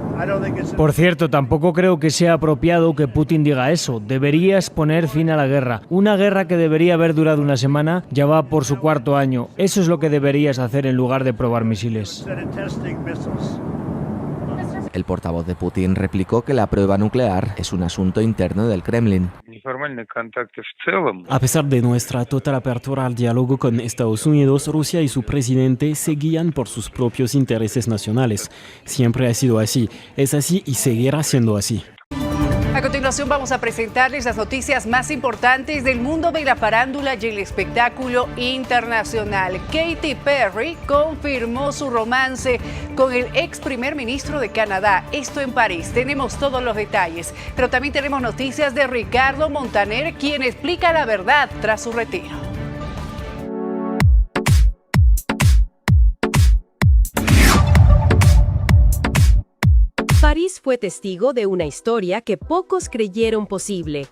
Por cierto, tampoco creo que sea apropiado que Putin diga eso. Deberías poner fin a la guerra. Una guerra que debería haber durado una semana ya va por su 4º año. Eso es lo que deberías hacer en lugar de probar misiles. El portavoz de Putin replicó que la prueba nuclear es un asunto interno del Kremlin. A pesar de nuestra total apertura al diálogo con Estados Unidos, Rusia y su presidente se guían por sus propios intereses nacionales. Siempre ha sido así, es así y seguirá siendo así. A continuación vamos a presentarles las noticias más importantes del mundo de la farándula y el espectáculo internacional. Katy Perry confirmó su romance con el ex primer ministro de Canadá, esto en París. Tenemos todos los detalles, pero también tenemos noticias de Ricardo Montaner, quien explica la verdad tras su retiro. París fue testigo de una historia que pocos creyeron posible.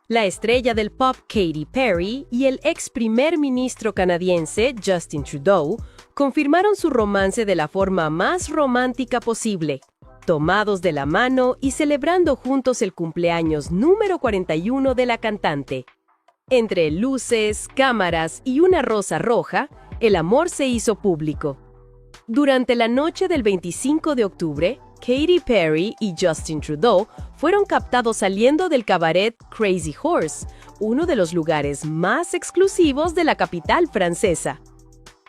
La estrella del pop Katy Perry y el ex primer ministro canadiense Justin Trudeau confirmaron su romance de la forma más romántica posible, tomados de la mano y celebrando juntos el cumpleaños número 41 de la cantante. Entre luces, cámaras y una rosa roja, el amor se hizo público. Durante la noche del 25 de octubre, Katy Perry y Justin Trudeau fueron captados saliendo del cabaret Crazy Horse, uno de los lugares más exclusivos de la capital francesa.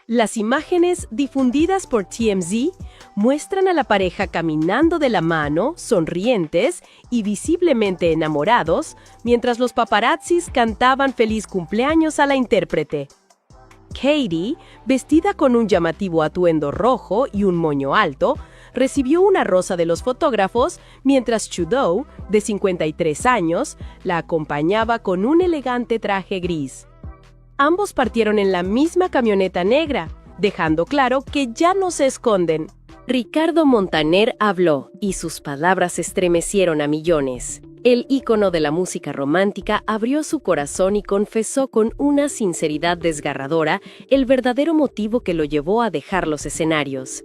Las imágenes difundidas por TMZ muestran a la pareja caminando de la mano, sonrientes y visiblemente enamorados, mientras los paparazzis cantaban feliz cumpleaños a la intérprete. Katy, vestida con un llamativo atuendo rojo y un moño alto, recibió una rosa de los fotógrafos, mientras Trudeau, de 53 años, la acompañaba con un elegante traje gris. Ambos partieron en la misma camioneta negra, dejando claro que ya no se esconden. Ricardo Montaner habló, y sus palabras estremecieron a millones. El ícono de la música romántica abrió su corazón y confesó con una sinceridad desgarradora el verdadero motivo que lo llevó a dejar los escenarios.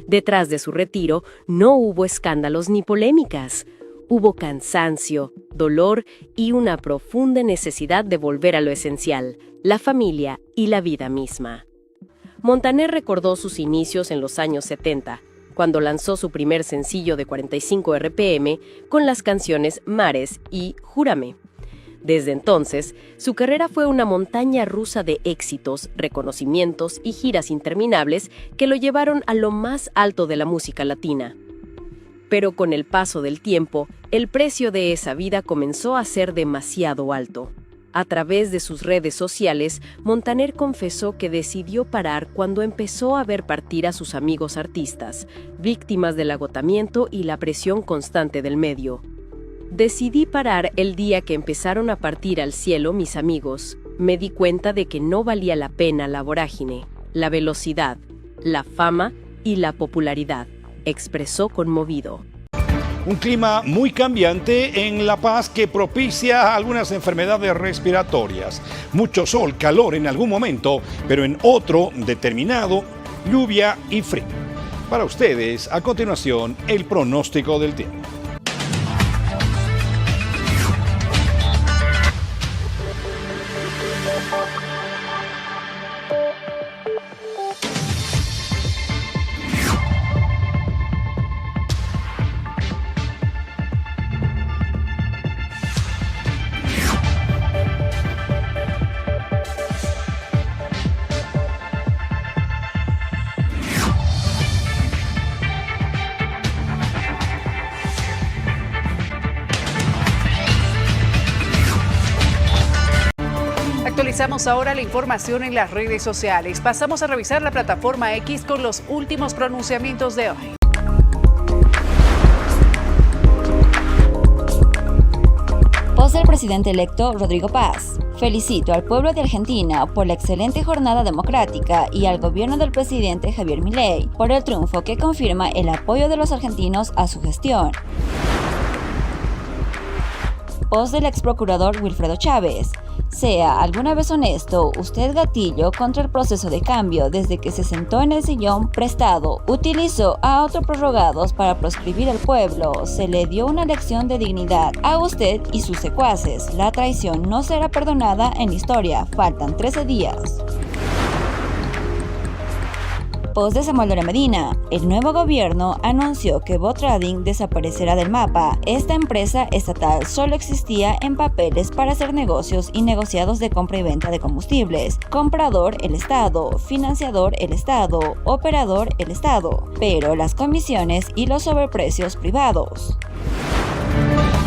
Detrás de su retiro no hubo escándalos ni polémicas. Hubo cansancio, dolor y una profunda necesidad de volver a lo esencial, la familia y la vida misma. Montaner recordó sus inicios en los años 70, cuando lanzó su primer sencillo de 45 RPM con las canciones Mares y Júrame. Desde entonces, su carrera fue una montaña rusa de éxitos, reconocimientos y giras interminables que lo llevaron a lo más alto de la música latina. Pero con el paso del tiempo, el precio de esa vida comenzó a ser demasiado alto. A través de sus redes sociales, Montaner confesó que decidió parar cuando empezó a ver partir a sus amigos artistas, víctimas del agotamiento y la presión constante del medio. Decidí parar el día que empezaron a partir al cielo mis amigos. Me di cuenta de que no valía la pena la vorágine, la velocidad, la fama y la popularidad, expresó conmovido. Un clima muy cambiante en La Paz que propicia algunas enfermedades respiratorias. Mucho sol, calor en algún momento, pero en otro determinado, lluvia y frío. Para ustedes, a continuación, el pronóstico del tiempo. Actualizamos ahora la información en las redes sociales. Pasamos a revisar la plataforma X con los últimos pronunciamientos de hoy. Post del presidente electo Rodrigo Paz. Felicito al pueblo de Argentina por la excelente jornada democrática y al gobierno del presidente Javier Milei por el triunfo que confirma el apoyo de los argentinos a su gestión. Post del ex procurador Wilfredo Chávez. Sea alguna vez honesto, usted gatillo contra el proceso de cambio desde que se sentó en el sillón prestado, utilizó a otros prorrogados para proscribir al pueblo, se le dio una lección de dignidad a usted y sus secuaces. La traición no será perdonada en la historia, faltan 13 días. Post de Samuel Doria Medina. El nuevo gobierno anunció que Botrading desaparecerá del mapa. Esta empresa estatal solo existía en papeles para hacer negocios y negociados de compra y venta de combustibles. Comprador el Estado, financiador el Estado, operador el Estado, pero las comisiones y los sobreprecios privados.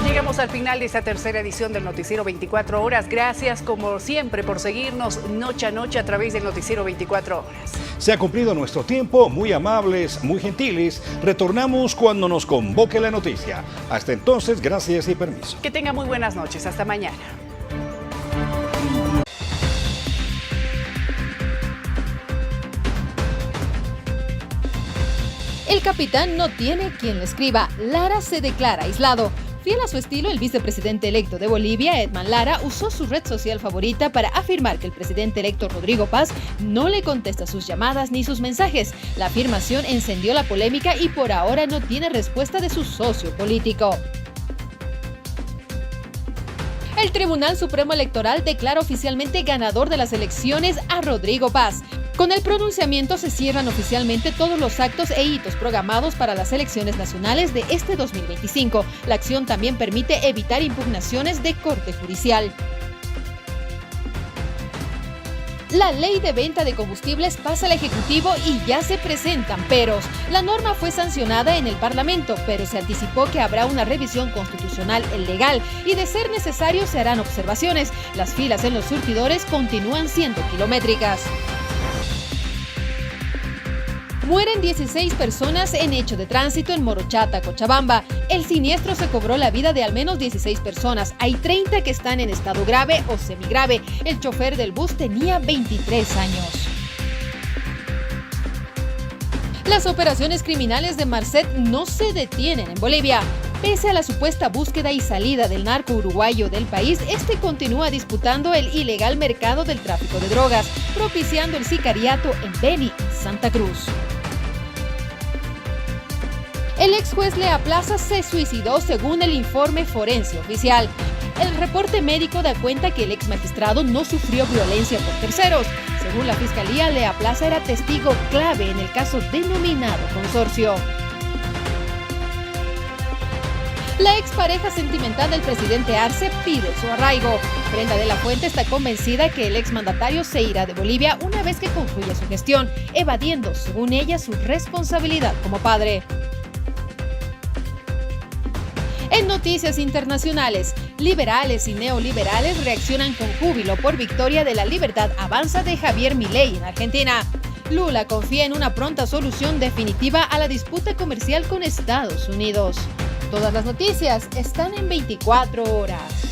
Llegamos al final de esta tercera edición del Noticiero 24 Horas. Gracias, como siempre, por seguirnos noche a noche a través del Noticiero 24 Horas. Se ha cumplido nuestro tiempo, muy amables, muy gentiles. Retornamos cuando nos convoque la noticia. Hasta entonces, gracias y permiso. Que tenga muy buenas noches. Hasta mañana. El capitán no tiene quien le escriba. Lara se declara aislado. Fiel a su estilo, el vicepresidente electo de Bolivia, Edman Lara, usó su red social favorita para afirmar que el presidente electo Rodrigo Paz no le contesta sus llamadas ni sus mensajes. La afirmación encendió la polémica y por ahora no tiene respuesta de su socio político. El Tribunal Supremo Electoral declara oficialmente ganador de las elecciones a Rodrigo Paz. Con el pronunciamiento se cierran oficialmente todos los actos e hitos programados para las elecciones nacionales de este 2025. La acción también permite evitar impugnaciones de corte judicial. La ley de venta de combustibles pasa al Ejecutivo y ya se presentan peros. La norma fue sancionada en el Parlamento, pero se anticipó que habrá una revisión constitucional legal y de ser necesario se harán observaciones. Las filas en los surtidores continúan siendo kilométricas. Mueren 16 personas en hecho de tránsito en Morochata, Cochabamba. El siniestro se cobró la vida de al menos 16 personas. Hay 30 que están en estado grave o semigrave. El chofer del bus tenía 23 años. Las operaciones criminales de Marcet no se detienen en Bolivia. Pese a la supuesta búsqueda y salida del narco uruguayo del país, este continúa disputando el ilegal mercado del tráfico de drogas, propiciando el sicariato en Beni, Santa Cruz. El ex juez Lea Plaza se suicidó según el informe forense oficial. El reporte médico da cuenta que el ex magistrado no sufrió violencia por terceros. Según la fiscalía, Lea Plaza era testigo clave en el caso denominado consorcio. La expareja sentimental del presidente Arce pide su arraigo. Brenda de la Fuente está convencida que el exmandatario se irá de Bolivia una vez que concluya su gestión, evadiendo, según ella, su responsabilidad como padre. En noticias internacionales, liberales y neoliberales reaccionan con júbilo por victoria de la Libertad Avanza de Javier Milei en Argentina. Lula confía en una pronta solución definitiva a la disputa comercial con Estados Unidos. Todas las noticias están en 24 horas.